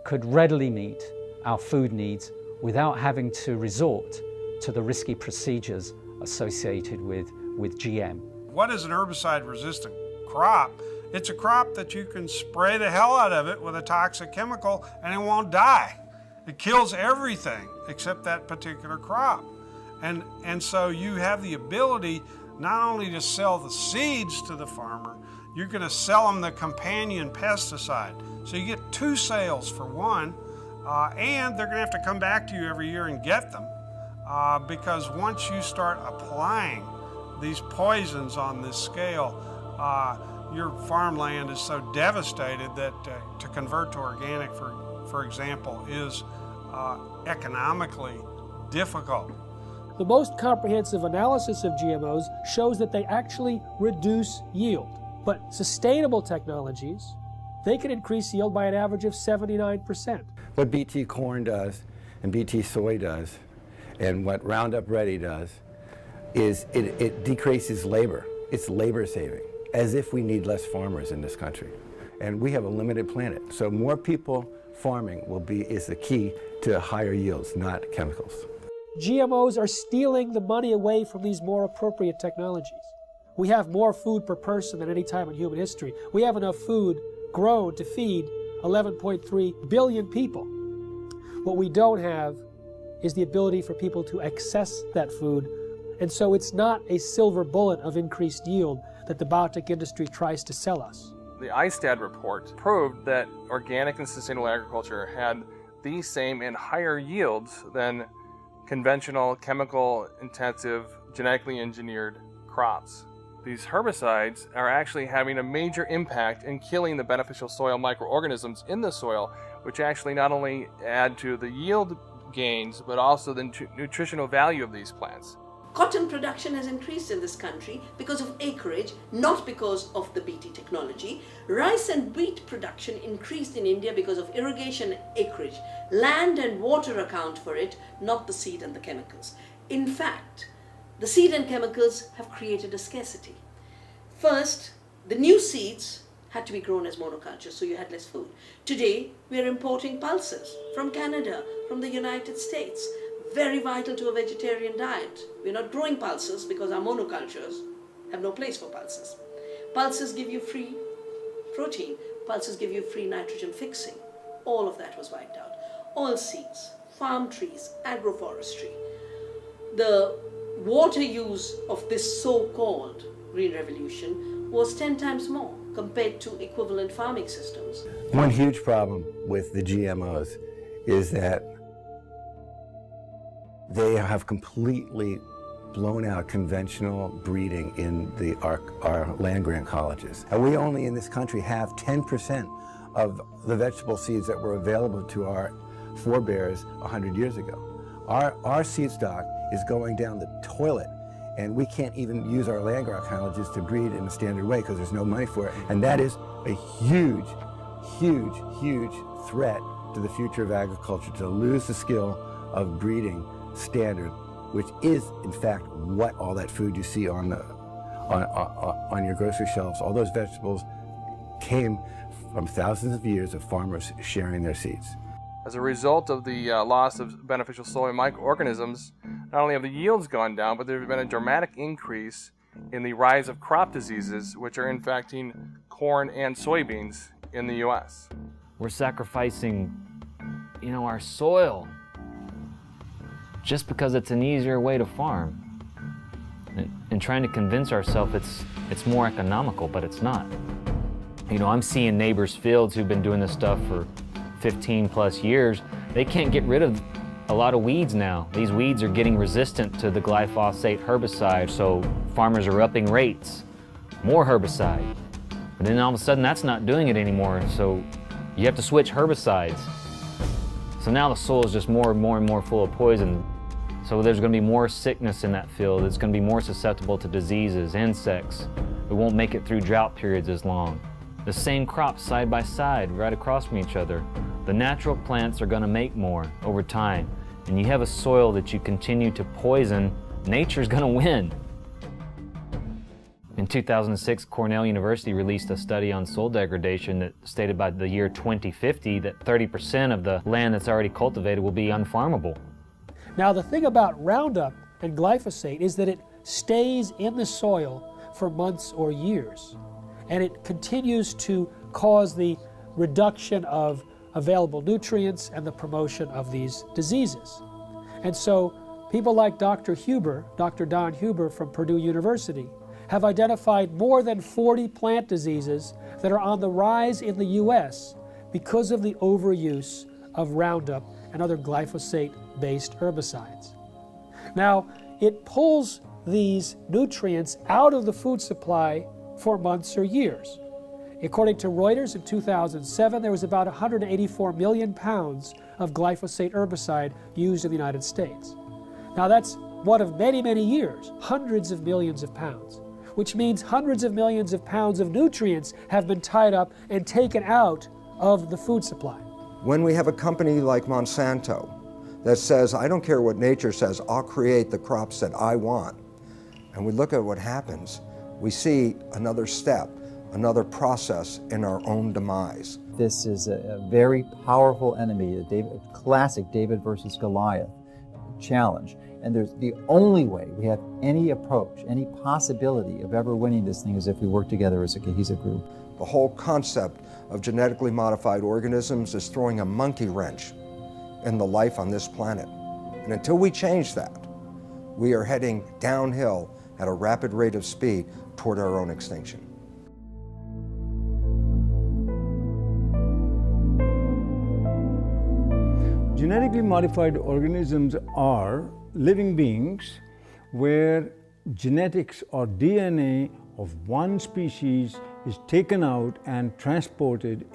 could readily meet our food needs without having to resort to the risky procedures associated with GM. What is an herbicide-resistant crop It's a crop that you can spray the hell out of it with a toxic chemical and it won't die. It kills everything except that particular crop. And so you have the ability not only to sell the seeds to the farmer, you're going to sell them the companion pesticide. So you get two sales for one, and they're going to have to come back to you every year and get them because once you start applying these poisons on this scale, your farmland is so devastated that to convert to organic, for example, is economically difficult. The most comprehensive analysis of GMOs shows that they actually reduce yield. But sustainable technologies, they can increase yield by an average of 79%. What BT corn does and BT soy does and what Roundup Ready does is it decreases labor. It's labor saving, as if we need less farmers in this country. And we have a limited planet. So more people farming is the key to higher yields, not chemicals. GMOs are stealing the money away from these more appropriate technologies. We have more food per person than any time in human history. We have enough food grown to feed 11.3 billion people. What we don't have is the ability for people to access that food. And so it's not a silver bullet of increased yield that the biotech industry tries to sell us. The ISTAD report proved that organic and sustainable agriculture had the same and higher yields than conventional, chemical-intensive, genetically engineered crops. These herbicides are actually having a major impact in killing the beneficial soil microorganisms in the soil, which actually not only add to the yield gains, but also the nutritional value of these plants. Cotton production has increased in this country because of acreage, not because of the BT technology. Rice and wheat production increased in India because of irrigation acreage. Land and water account for it, not the seed and the chemicals. In fact, the seed and chemicals have created a scarcity. First, the new seeds had to be grown as monocultures, so you had less food. Today, we are importing pulses from Canada, from the United States. Very vital to a vegetarian diet. We're not growing pulses because our monocultures have no place for pulses. Pulses give you free protein. Pulses give you free nitrogen fixing. All of that was wiped out. Oilseeds, farm trees, agroforestry. The water use of this so-called Green Revolution was 10 times more compared to equivalent farming systems. One huge problem with the GMOs is that they have completely blown out conventional breeding in our land-grant colleges. And we only in this country have 10% of the vegetable seeds that were available to our forebears 100 years ago. Our seed stock is going down the toilet, and we can't even use our land-grant colleges to breed in a standard way because there's no money for it. And that is a huge, huge, huge threat to the future of agriculture, to lose the skill of breeding standard, which is in fact what all that food you see on your grocery shelves, all those vegetables came from thousands of years of farmers sharing their seeds. As a result of the loss of beneficial soil microorganisms, not only have the yields gone down, but there has been a dramatic increase in the rise of crop diseases, which are infecting corn and soybeans in the U.S. We're sacrificing, our soil just because it's an easier way to farm, and trying to convince ourselves it's more economical, but it's not. I'm seeing neighbors' fields who've been doing this stuff for 15 plus years. They can't get rid of a lot of weeds now. These weeds are getting resistant to the glyphosate herbicide, so farmers are upping rates, more herbicide. But then all of a sudden that's not doing it anymore, so you have to switch herbicides. So now the soil is just more and more full of poison. So there's going to be more sickness in that field. It's going to be more susceptible to diseases, insects. We won't make it through drought periods as long. The same crops side by side, right across from each other. The natural plants are going to make more over time. And you have a soil that you continue to poison, nature's going to win. In 2006, Cornell University released a study on soil degradation that stated by the year 2050 that 30% of the land that's already cultivated will be unfarmable. Now, the thing about Roundup and glyphosate is that it stays in the soil for months or years. and it continues to cause the reduction of available nutrients and the promotion of these diseases. And so people like Dr. Don Huber from Purdue University, have identified more than 40 plant diseases that are on the rise in the U.S. because of the overuse of Roundup and other glyphosate-based herbicides. Now, it pulls these nutrients out of the food supply for months or years. According to Reuters, in 2007, there was about 184 million pounds of glyphosate herbicide used in the United States. Now that's one of many, many years, hundreds of millions of pounds, which means hundreds of millions of pounds of nutrients have been tied up and taken out of the food supply. When we have a company like Monsanto that says, I don't care what nature says, I'll create the crops that I want, and we look at what happens, we see another step, another process in our own demise. This is a very powerful enemy, a classic David versus Goliath challenge. And there's the only way we have any approach, any possibility of ever winning this thing is if we work together as a cohesive group. The whole concept of genetically modified organisms is throwing a monkey wrench in the life on this planet. And until we change that, we are heading downhill at a rapid rate of speed toward our own extinction. Genetically modified organisms are living beings where genetics or DNA of one species is taken out and transported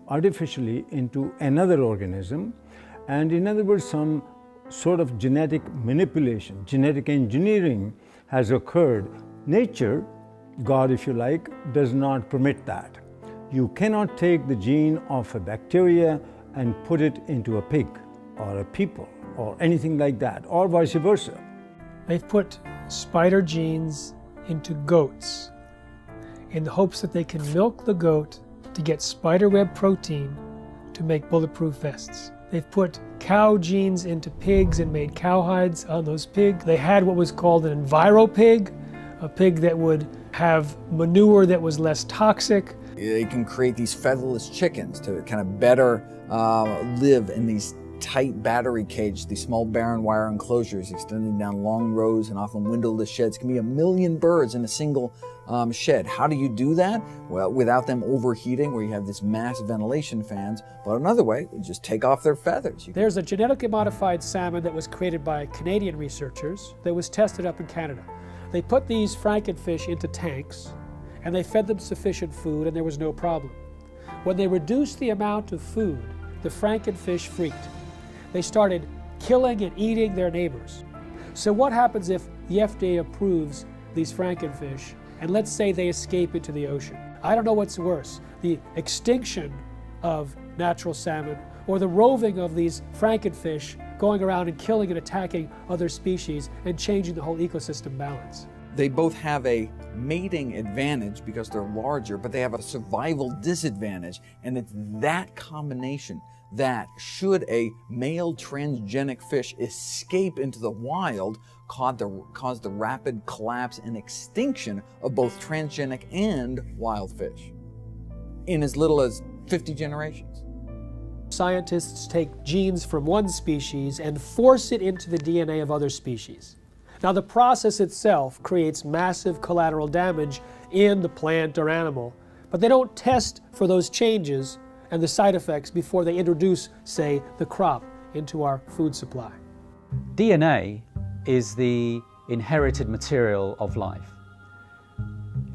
artificially into another organism. And in other words, some sort of genetic manipulation, genetic engineering has occurred. Nature, God if you like, does not permit that. You cannot take the gene of a bacteria and put it into a pig or a people or anything like that, or vice versa. They've put spider genes into goats in the hopes that they can milk the goat to get spiderweb protein to make bulletproof vests. They've put cow genes into pigs and made cowhides on those pigs. They had what was called an enviropig, a pig that would have manure that was less toxic. They can create these featherless chickens to kind of better live in these tight battery cages, these small barren wire enclosures extending down long rows and often windowless sheds. Can be 1 million birds in a single shed. How do you do that? Well, without them overheating, where you have this mass ventilation fans. But another way, you just take off their feathers. There's a genetically modified salmon that was created by Canadian researchers that was tested up in Canada. They put these frankenfish into tanks and they fed them sufficient food and there was no problem. When they reduced the amount of food, the frankenfish freaked. They started killing and eating their neighbors. So what happens if the FDA approves these frankenfish and let's say they escape into the ocean? I don't know what's worse, the extinction of natural salmon or the roving of these frankenfish going around and killing and attacking other species and changing the whole ecosystem balance. They both have a mating advantage because they're larger, but they have a survival disadvantage. And it's that combination that, should a male transgenic fish escape into the wild, cause the rapid collapse and extinction of both transgenic and wild fish in as little as 50 generations. Scientists take genes from one species and force it into the DNA of other species. Now, the process itself creates massive collateral damage in the plant or animal, but they don't test for those changes and the side effects before they introduce, say, the crop into our food supply. DNA is the inherited material of life,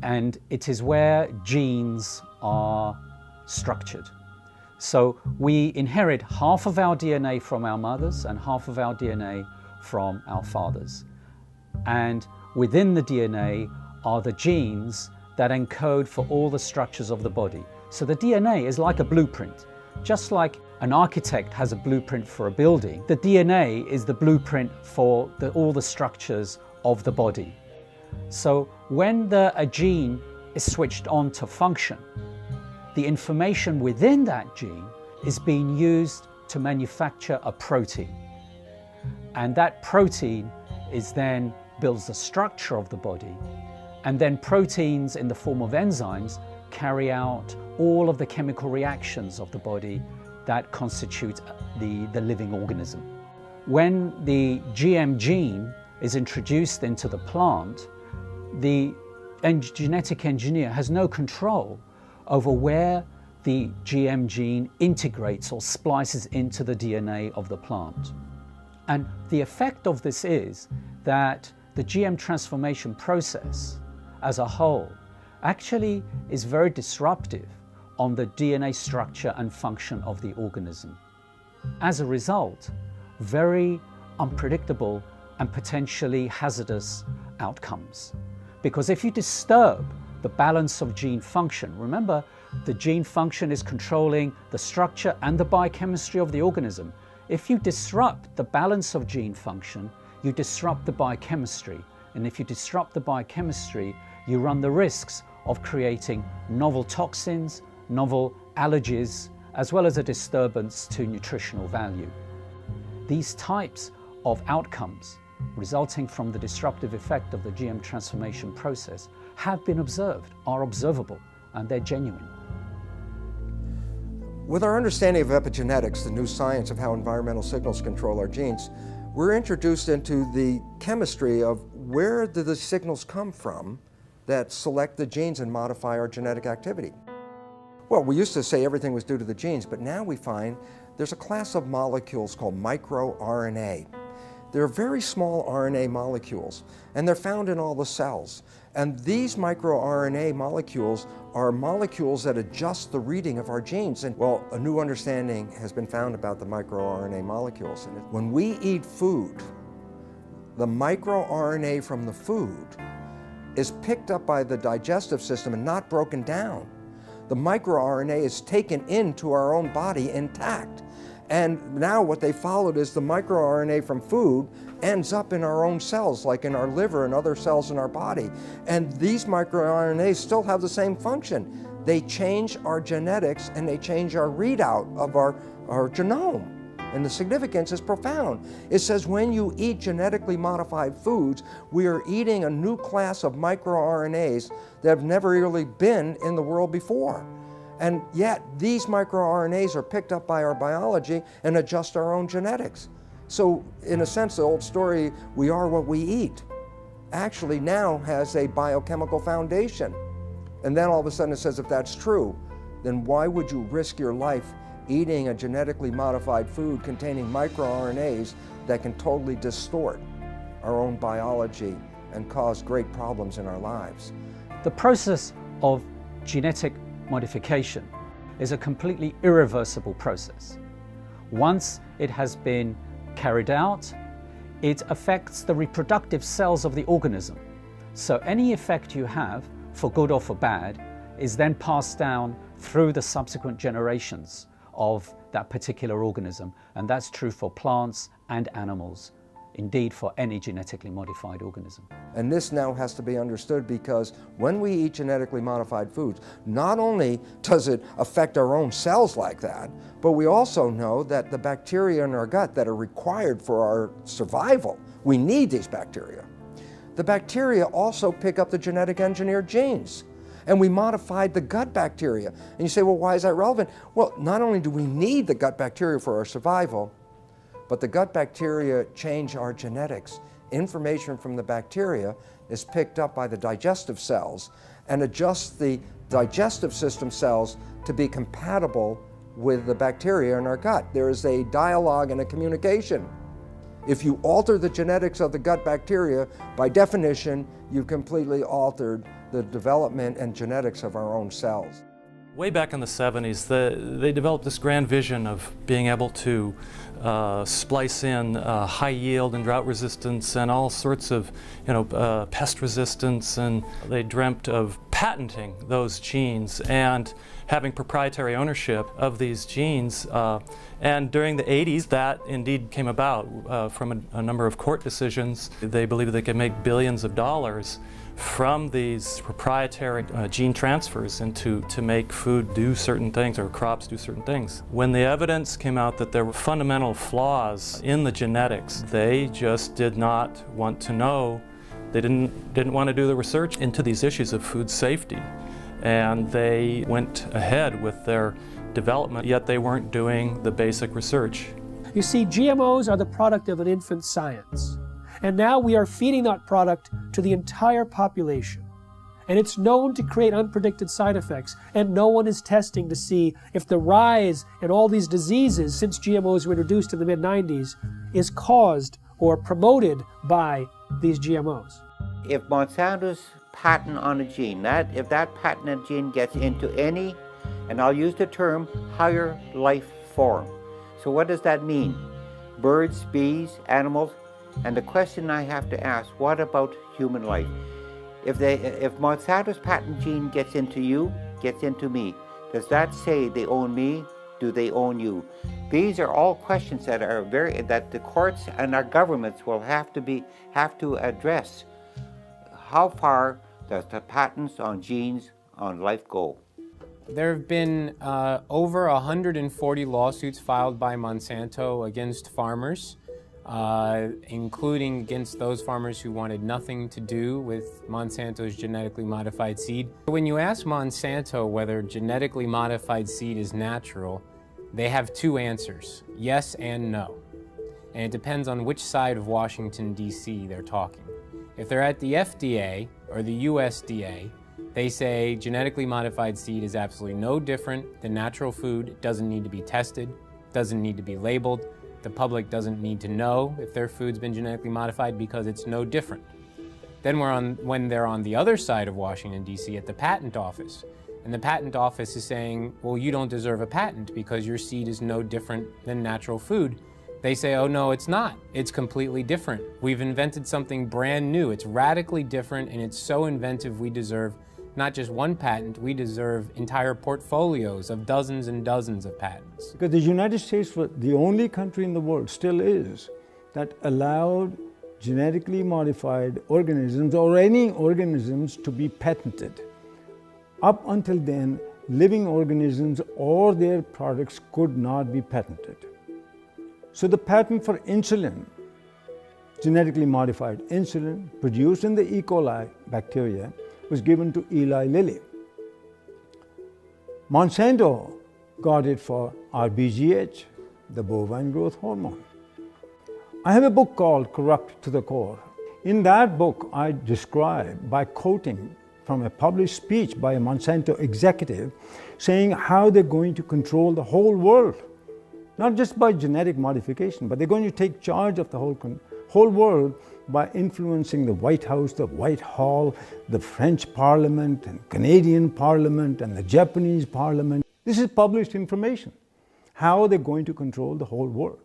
and it is where genes are structured. So we inherit half of our DNA from our mothers and half of our DNA from our fathers. And within the DNA are the genes that encode for all the structures of the body. So the DNA is like a blueprint. Just like an architect has a blueprint for a building, the DNA is the blueprint for all the structures of the body. So when a gene is switched on to function, the information within that gene is being used to manufacture a protein. And that protein then builds the structure of the body. And then proteins in the form of enzymes carry out all of the chemical reactions of the body that constitute the living organism. When the GM gene is introduced into the plant, the genetic engineer has no control over where the GM gene integrates or splices into the DNA of the plant. And the effect of this is that the GM transformation process as a whole actually is very disruptive on the DNA structure and function of the organism. As a result, very unpredictable and potentially hazardous outcomes. Because if you disturb the balance of gene function, remember, the gene function is controlling the structure and the biochemistry of the organism. If you disrupt the balance of gene function, you disrupt the biochemistry. And if you disrupt the biochemistry, you run the risks of creating novel toxins, novel allergies, as well as a disturbance to nutritional value. These types of outcomes resulting from the disruptive effect of the GM transformation process have been observed, are observable, and they're genuine. With our understanding of epigenetics, the new science of how environmental signals control our genes, we're introduced into the chemistry of where do the signals come from that select the genes and modify our genetic activity. Well, we used to say everything was due to the genes, but now we find there's a class of molecules called microRNA. They're very small RNA molecules, and they're found in all the cells. And these microRNA molecules are molecules that adjust the reading of our genes. And well, a new understanding has been found about the microRNA molecules. And when we eat food, the microRNA from the food is picked up by the digestive system and not broken down. The microRNA is taken into our own body intact. And now what they followed is the microRNA from food ends up in our own cells, like in our liver and other cells in our body. And these microRNAs still have the same function. They change our genetics and they change our readout of our genome. And the significance is profound. It says when you eat genetically modified foods, we are eating a new class of microRNAs that have never really been in the world before. And yet, these microRNAs are picked up by our biology and adjust our own genetics. So, in a sense, the old story, we are what we eat, actually now has a biochemical foundation. And then all of a sudden it says, if that's true, then why would you risk your life eating a genetically modified food containing microRNAs that can totally distort our own biology and cause great problems in our lives? The process of genetic modification is a completely irreversible process. Once it has been carried out, it affects the reproductive cells of the organism. So any effect you have, for good or for bad, is then passed down through the subsequent generations of that particular organism. And that's true for plants and animals. Indeed, for any genetically modified organism. And this now has to be understood because when we eat genetically modified foods, not only does it affect our own cells like that, but we also know that the bacteria in our gut that are required for our survival, we need these bacteria. The bacteria also pick up the genetic engineered genes. And we modified the gut bacteria. And you say, well, why is that relevant? Well, not only do we need the gut bacteria for our survival, but the gut bacteria change our genetics. Information from the bacteria is picked up by the digestive cells and adjusts the digestive system cells to be compatible with the bacteria in our gut. There is a dialogue and a communication. If you alter the genetics of the gut bacteria, by definition, you've completely altered the development and genetics of our own cells. Way back in the 70s, they developed this grand vision of being able to splice in high yield and drought resistance and all sorts of, pest resistance, and they dreamt of patenting those genes and having proprietary ownership of these genes. And during the 80s, that indeed came about from a number of court decisions. They believed they could make billions of dollars from these proprietary gene transfers to make food do certain things or crops do certain things. When the evidence came out that there were fundamental flaws in the genetics, they just did not want to know. They didn't want to do the research into these issues of food safety. and they went ahead with their development, yet they weren't doing the basic research. You see, GMOs are the product of an infant science. And now we are feeding that product to the entire population. And it's known to create unpredicted side effects, and no one is testing to see if the rise in all these diseases since GMOs were introduced in the mid-90s is caused or promoted by these GMOs. If Monsanto's patent on a gene, if that patented gene gets into any, and I'll use the term, higher life form. So what does that mean? Birds, bees, animals, and the question I have to ask, what about human life? If Monsanto's patent gene gets into you, gets into me, does that say they own me? Do they own you? These are all questions that that the courts and our governments will have to address. How far does the patents on genes on life go? There have been over 140 lawsuits filed by Monsanto against farmers, including against those farmers who wanted nothing to do with Monsanto's genetically modified seed. When you ask Monsanto whether genetically modified seed is natural, they have two answers, yes and no. And it depends on which side of Washington, D.C. they're talking. If they're at the FDA or the USDA, they say genetically modified seed is absolutely no different than natural food. It doesn't need to be tested, doesn't need to be labeled. The public doesn't need to know if their food's been genetically modified because it's no different. Then when they're on the other side of Washington, D.C. at the patent office, and the patent office is saying, well, you don't deserve a patent because your seed is no different than natural food. They say, oh no, it's not. It's completely different. We've invented something brand new. It's radically different, and it's so inventive we deserve not just one patent, we deserve entire portfolios of dozens and dozens of patents. Because the United States was the only country in the world, still is, that allowed genetically modified organisms or any organisms to be patented. Up until then, living organisms or their products could not be patented. So the patent for insulin, genetically modified insulin produced in the E. coli bacteria, was given to Eli Lilly. Monsanto got it for RBGH, the bovine growth hormone. I have a book called Corrupt to the Core. In that book, I describe, by quoting from a published speech by a Monsanto executive, saying how they're going to control the whole world, not just by genetic modification, but they're going to take charge of the whole world by influencing the White House, the Whitehall, the French Parliament, and Canadian Parliament, and the Japanese Parliament. This is published information, how they're going to control the whole world.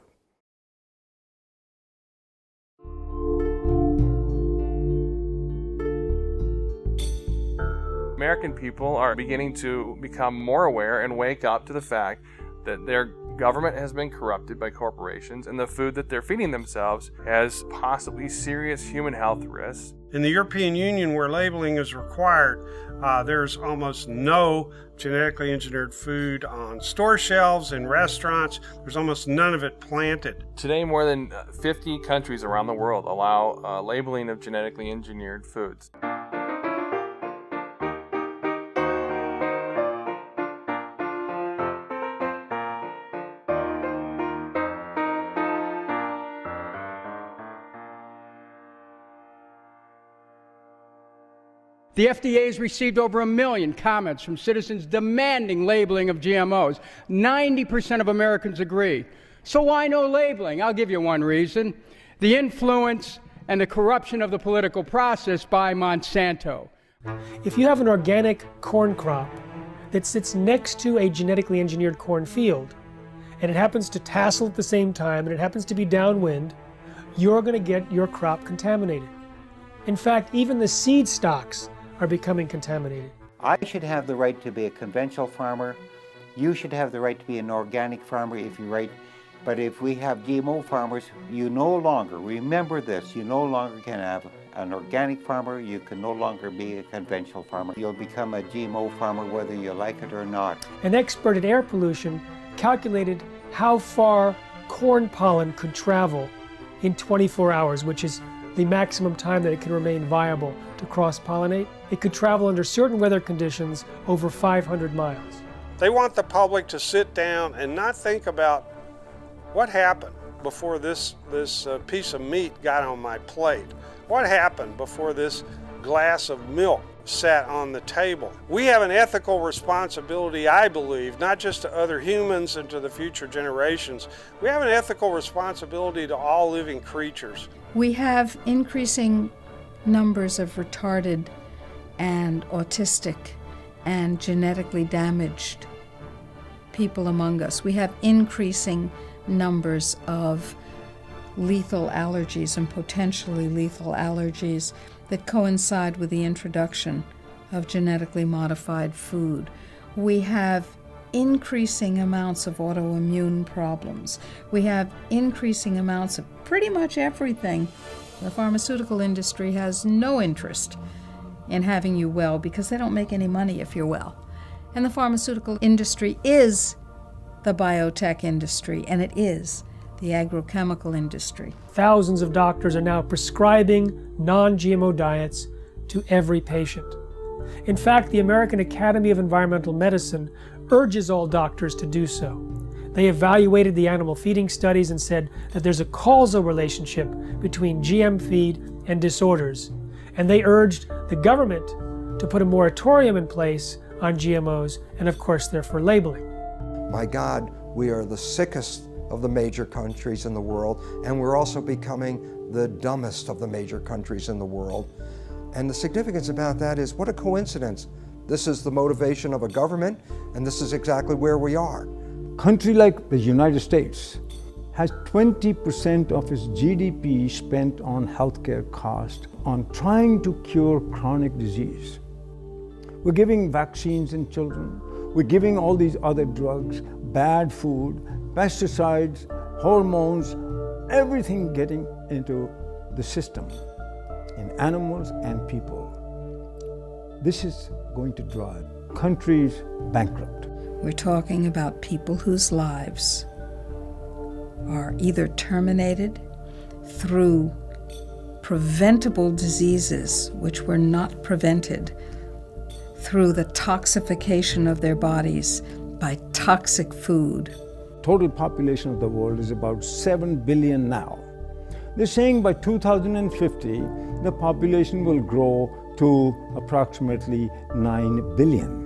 American people are beginning to become more aware and wake up to the fact that their government has been corrupted by corporations, and the food that they're feeding themselves has possibly serious human health risks. In the European Union, where labeling is required, there's almost no genetically engineered food on store shelves, in restaurants. There's almost none of it planted. Today, more than 50 countries around the world allow labeling of genetically engineered foods. The FDA has received over 1 million comments from citizens demanding labeling of GMOs. 90% of Americans agree. So why no labeling? I'll give you one reason. The influence and the corruption of the political process by Monsanto. If you have an organic corn crop that sits next to a genetically engineered corn field, and it happens to tassel at the same time, and it happens to be downwind, you're going to get your crop contaminated. In fact, even the seed stocks are becoming contaminated. I should have the right to be a conventional farmer. You should have the right to be an organic farmer if you're right. But if we have GMO farmers, you no longer, remember this, you no longer can have an organic farmer, you can no longer be a conventional farmer. You'll become a GMO farmer whether you like it or not. An expert in air pollution calculated how far corn pollen could travel in 24 hours, which is the maximum time that it can remain viable to cross-pollinate. It could travel under certain weather conditions over 500 miles. They want the public to sit down and not think about what happened before this piece of meat got on my plate. What happened before this glass of milk sat on the table? We have an ethical responsibility, I believe, not just to other humans and to the future generations. We have an ethical responsibility to all living creatures. We have increasing numbers of retarded and autistic and genetically damaged people among us. We have increasing numbers of lethal allergies and potentially lethal allergies that coincide with the introduction of genetically modified food. We have increasing amounts of autoimmune problems. We have increasing amounts of pretty much everything. The pharmaceutical industry has no interest in having you well because they don't make any money if you're well. And the pharmaceutical industry is the biotech industry, and it is the agrochemical industry. Thousands of doctors are now prescribing non-GMO diets to every patient. In fact, the American Academy of Environmental Medicine urges all doctors to do so. They evaluated the animal feeding studies and said that there's a causal relationship between GM feed and disorders. And they urged the government to put a moratorium in place on GMOs, and of course they're for labeling. My God, we are the sickest of the major countries in the world, and we're also becoming the dumbest of the major countries in the world. And the significance about that is, what a coincidence. This is the motivation of a government, and this is exactly where we are. A country like the United States has 20% of its GDP spent on healthcare costs, on trying to cure chronic disease. We're giving vaccines in children. We're giving all these other drugs, bad food, pesticides, hormones, everything getting into the system in animals and people. This is going to drive countries bankrupt. We're talking about people whose lives are either terminated through preventable diseases which were not prevented, through the toxification of their bodies by toxic food. Total population of the world is about 7 billion now. They're saying by 2050, the population will grow to approximately 9 billion.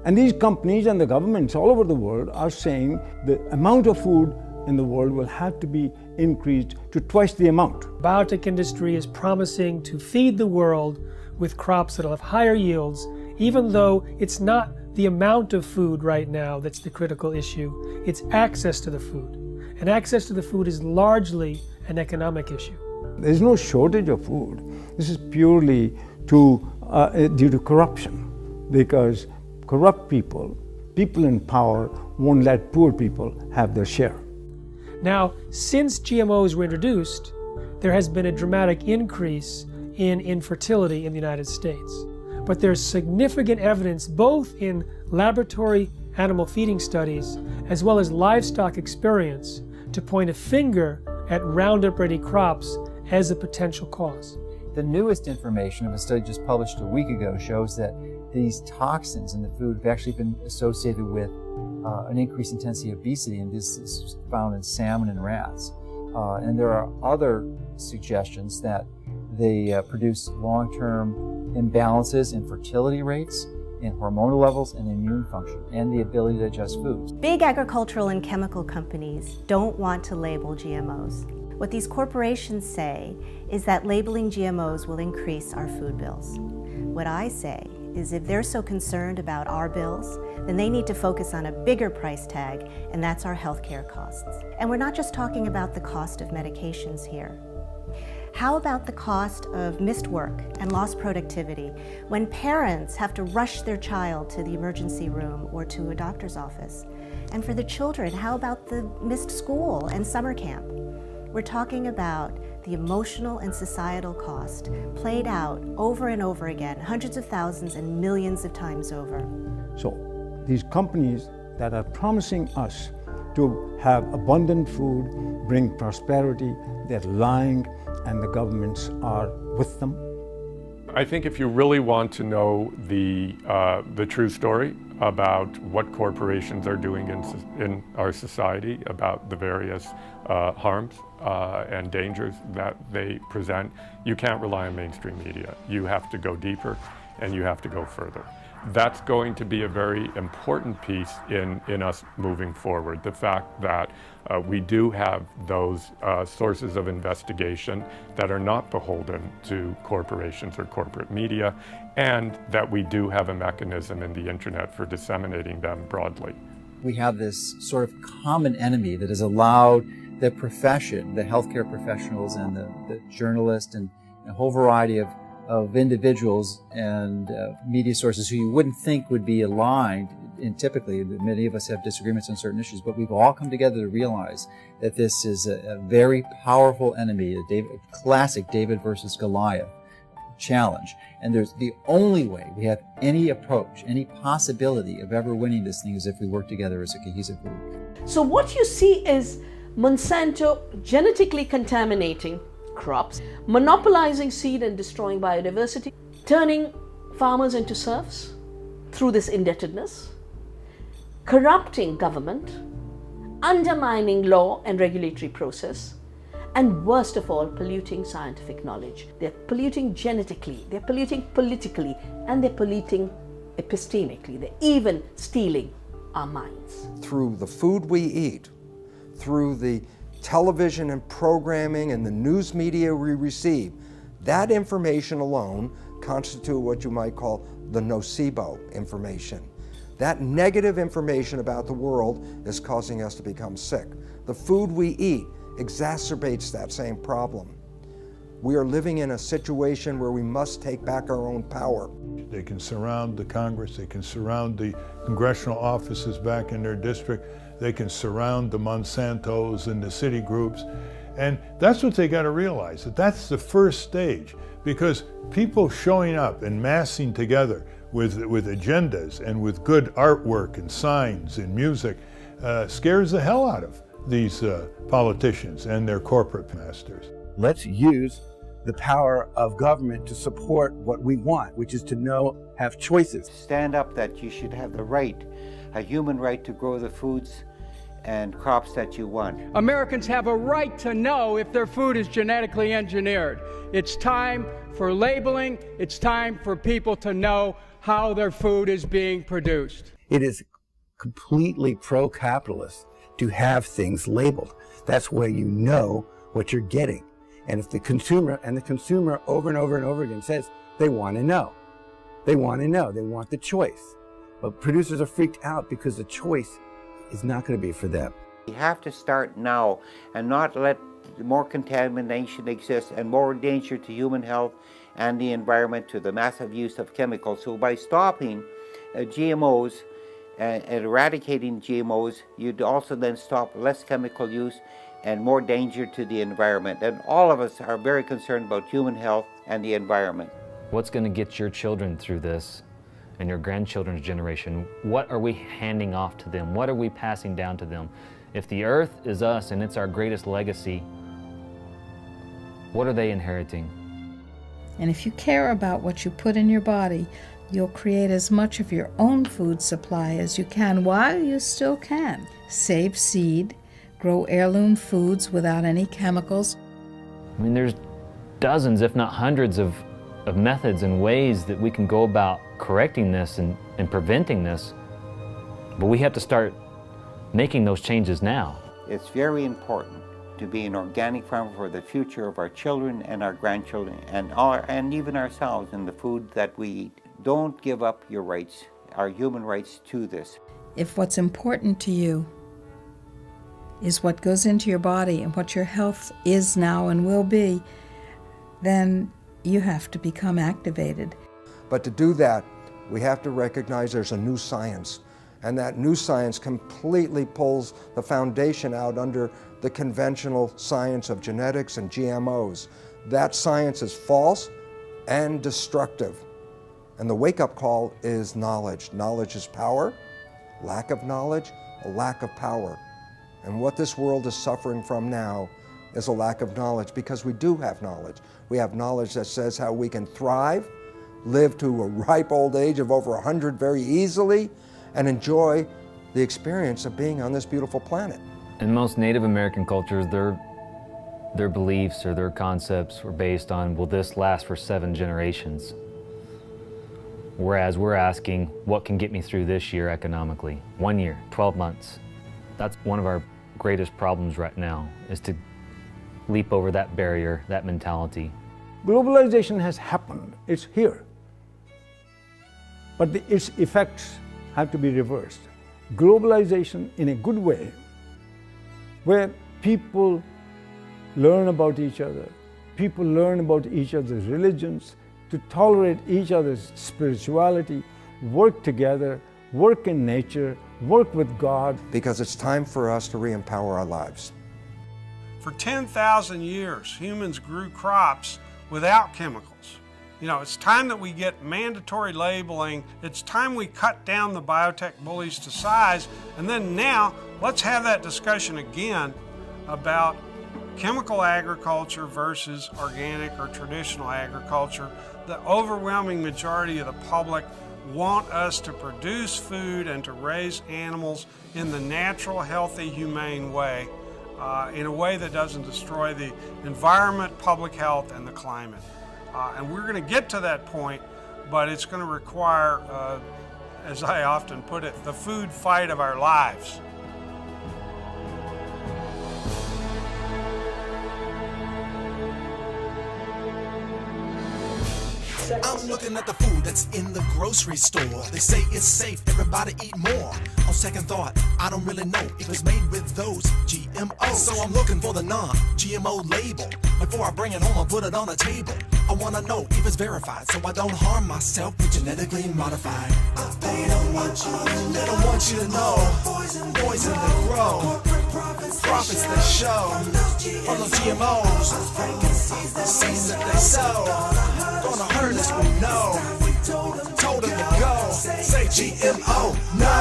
And these companies and the governments all over the world are saying the amount of food in the world will have to be increased to twice the amount. The biotech industry is promising to feed the world with crops that'll have higher yields, even though it's not the amount of food right now that's the critical issue, it's access to the food. And access to the food is largely an economic issue. There's no shortage of food. This is purely due to corruption, because corrupt people in power, won't let poor people have their share. Now, since GMOs were introduced, there has been a dramatic increase in infertility in the United States. But there's significant evidence both in laboratory animal feeding studies as well as livestock experience to point a finger at Roundup-ready crops as a potential cause. The newest information of a study just published a week ago shows that these toxins in the food have actually been associated with an increased intensity of obesity, and this is found in salmon and rats. And there are other suggestions that they produce long-term imbalances in fertility rates, in hormonal levels, and immune function, and the ability to digest foods. Big agricultural and chemical companies don't want to label GMOs. What these corporations say is that labeling GMOs will increase our food bills. What I say is if they're so concerned about our bills, then they need to focus on a bigger price tag, and that's our healthcare costs. And we're not just talking about the cost of medications here. How about the cost of missed work and lost productivity when parents have to rush their child to the emergency room or to a doctor's office? And for the children, how about the missed school and summer camp? We're talking about the emotional and societal cost played out over and over again, hundreds of thousands and millions of times over. So these companies that are promising us to have abundant food, bring prosperity. They're lying, and the governments are with them. I think if you really want to know the true story about what corporations are doing in our society, about the various harms and dangers that they present, you can't rely on mainstream media. You have to go deeper and you have to go further. That's going to be a very important piece in us moving forward. The fact that we do have those sources of investigation that are not beholden to corporations or corporate media, and that we do have a mechanism in the internet for disseminating them broadly. We have this sort of common enemy that has allowed the profession, the healthcare professionals and the journalists and a whole variety of individuals and media sources who you wouldn't think would be aligned. And typically, many of us have disagreements on certain issues, but we've all come together to realize that this is a very powerful enemy, a classic David versus Goliath challenge. And there's the only way we have any approach, any possibility of ever winning this thing is if we work together as a cohesive group. So what you see is Monsanto genetically contaminating crops, monopolizing seed and destroying biodiversity, turning farmers into serfs through this indebtedness, corrupting government, undermining law and regulatory process, and worst of all, polluting scientific knowledge. They're polluting genetically, they're polluting politically, and they're polluting epistemically. They're even stealing our minds. Through the food we eat, through the television and programming and the news media we receive, that information alone constitute what you might call the nocebo information. That negative information about the world is causing us to become sick. The food we eat exacerbates that same problem. We are living in a situation where we must take back our own power. They can surround the Congress, they can surround the congressional offices back in their district, they can surround the Monsantos and the city groups. And that's what they got to realize, that that's the first stage, because people showing up and massing together with agendas and with good artwork and signs and music scares the hell out of these politicians and their corporate masters. Let's use the power of government to support what we want, which is to have choices. Stand up that you should have the right, a human right to grow the foods and crops that you want. Americans have a right to know if their food is genetically engineered. It's time for labeling. It's time for people to know how their food is being produced. It is completely pro-capitalist to have things labeled. That's where you know what you're getting. And if the consumer over and over and over again says they want to know, they want the choice. But producers are freaked out because the choice is not going to be for them. We have to start now and not let more contamination exist and more danger to human health and the environment to the massive use of chemicals. So by stopping GMOs and eradicating GMOs, you'd also then stop less chemical use and more danger to the environment. And all of us are very concerned about human health and the environment. What's going to get your children through this and your grandchildren's generation? What are we handing off to them? What are we passing down to them? If the earth is us and it's our greatest legacy, what are they inheriting? And if you care about what you put in your body, you'll create as much of your own food supply as you can while you still can. Save seed, grow heirloom foods without any chemicals. I mean, there's dozens, if not hundreds of methods and ways that we can go about correcting this and preventing this, but we have to start making those changes now. It's very important to be an organic farmer for the future of our children and our grandchildren and even ourselves in the food that we eat. Don't give up your rights, our human rights to this. If what's important to you is what goes into your body and what your health is now and will be, then you have to become activated. But to do that, we have to recognize there's a new science, and that new science completely pulls the foundation out under the conventional science of genetics and GMOs. That science is false and destructive. And the wake-up call is knowledge. Knowledge is power. Lack of knowledge, a lack of power. And what this world is suffering from now is a lack of knowledge, because we do have knowledge. We have knowledge that says how we can thrive, live to a ripe old age of over 100 very easily, and enjoy the experience of being on this beautiful planet. In most Native American cultures, their beliefs or their concepts were based on, will this last for 7 generations? Whereas we're asking, what can get me through this year economically? 1 year, 12 months. That's one of our greatest problems right now, is to leap over that barrier, that mentality. Globalization has happened, it's here. But its effects have to be reversed. Globalization in a good way, where people learn about each other, people learn about each other's religions, to tolerate each other's spirituality, work together, work in nature, work with God. Because it's time for us to re-empower our lives. For 10,000 years, humans grew crops without chemicals. You know, it's time that we get mandatory labeling. It's time we cut down the biotech bullies to size. And then now, let's have that discussion again about chemical agriculture versus organic or traditional agriculture. The overwhelming majority of the public want us to produce food and to raise animals in the natural, healthy, humane way, in a way that doesn't destroy the environment, public health, and the climate. And we're going to get to that point, but it's going to require, as I often put it, the food fight of our lives. I'm looking at the food that's in the grocery store. They say it's safe, everybody eat more. On second thought, I don't really know if it's made with those GMOs. So I'm looking for the non-GMO label. Before I bring it home, I'll put it on the table. I wanna know if it's verified, so I don't harm myself with genetically modified. They don't want you to know. Poison they grow. Profits they show. From those GMOs. Seeds that they sow. Gonna hurt us, we know. Told them to go. Say GMO, no.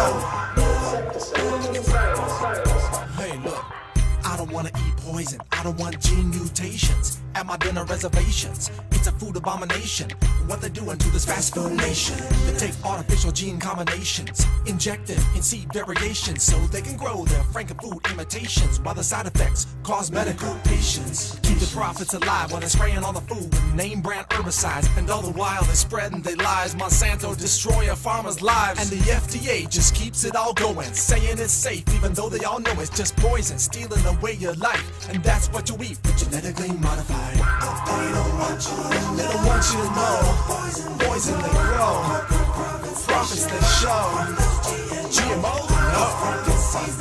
Hey, look. I don't wanna eat poison. I don't want gene mutations at my dinner reservations. It's a food abomination. What they're doing to this fast food nation. They take artificial gene combinations, inject them in seed variations, so they can grow their frankenfood imitations, while the side effects cause medical patients. Keep the profits alive while they're spraying all the food with name brand herbicides, and all the while they're spreading their lies. Monsanto destroy our farmers' lives, and the FDA just keeps it all going, saying it's safe even though they all know it's just poison, stealing away your life. And that's what you eat, genetically modified. They don't want you to know. Poison they grow. Profits they show. GMO? No.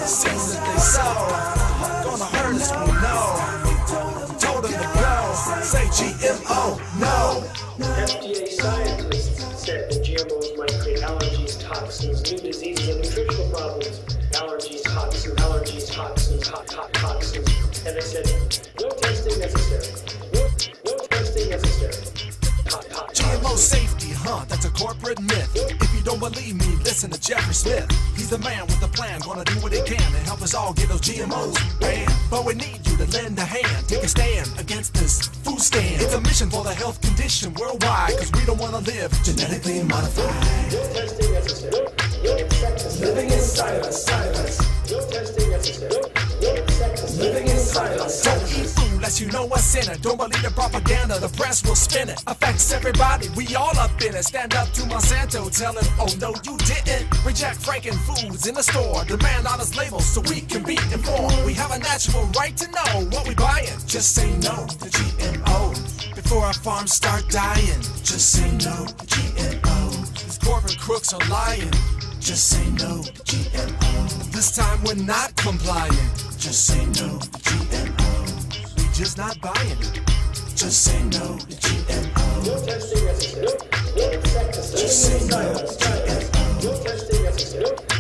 Seeds that they sow. Gonna hurt us, we know. Told them to go. Say GMO, no. FDA scientists said that GMOs might create allergies, toxins, new diseases, and nutritional problems. Allergies, toxins, toxins. And they said, no testing necessary. No testing necessary. GMO safety, that's a corporate myth. If you don't believe me, listen to Jeffrey Smith. He's the man with the plan, gonna do what he can to help us all get those GMOs banned. But we need you to lend a hand, take a stand against this food stand. It's a mission for the health condition worldwide, cause we don't wanna live genetically modified. No testing necessary. No insecticide. Living inside of us, No testing necessary. No insecticide. Living inside of us. Don't eat food unless you know what's in it. Don't believe the propaganda, the press will spin it. Affects everybody, we all up in it. Stand up to Monsanto, tell him, oh no you didn't. Reject frankenfoods in the store. Demand honest labels so we can be informed. We have a natural right to know what we buying. Just say no to GMO before our farms start dying. Just say no to GMO. These corporate crooks are lying. Just say no to GMO. This time we're not complying. Just say no to GMO. We just not buying it. Just say no to GMO. No testing necessary. No insecticide. Just say no to GMO. No testing necessary.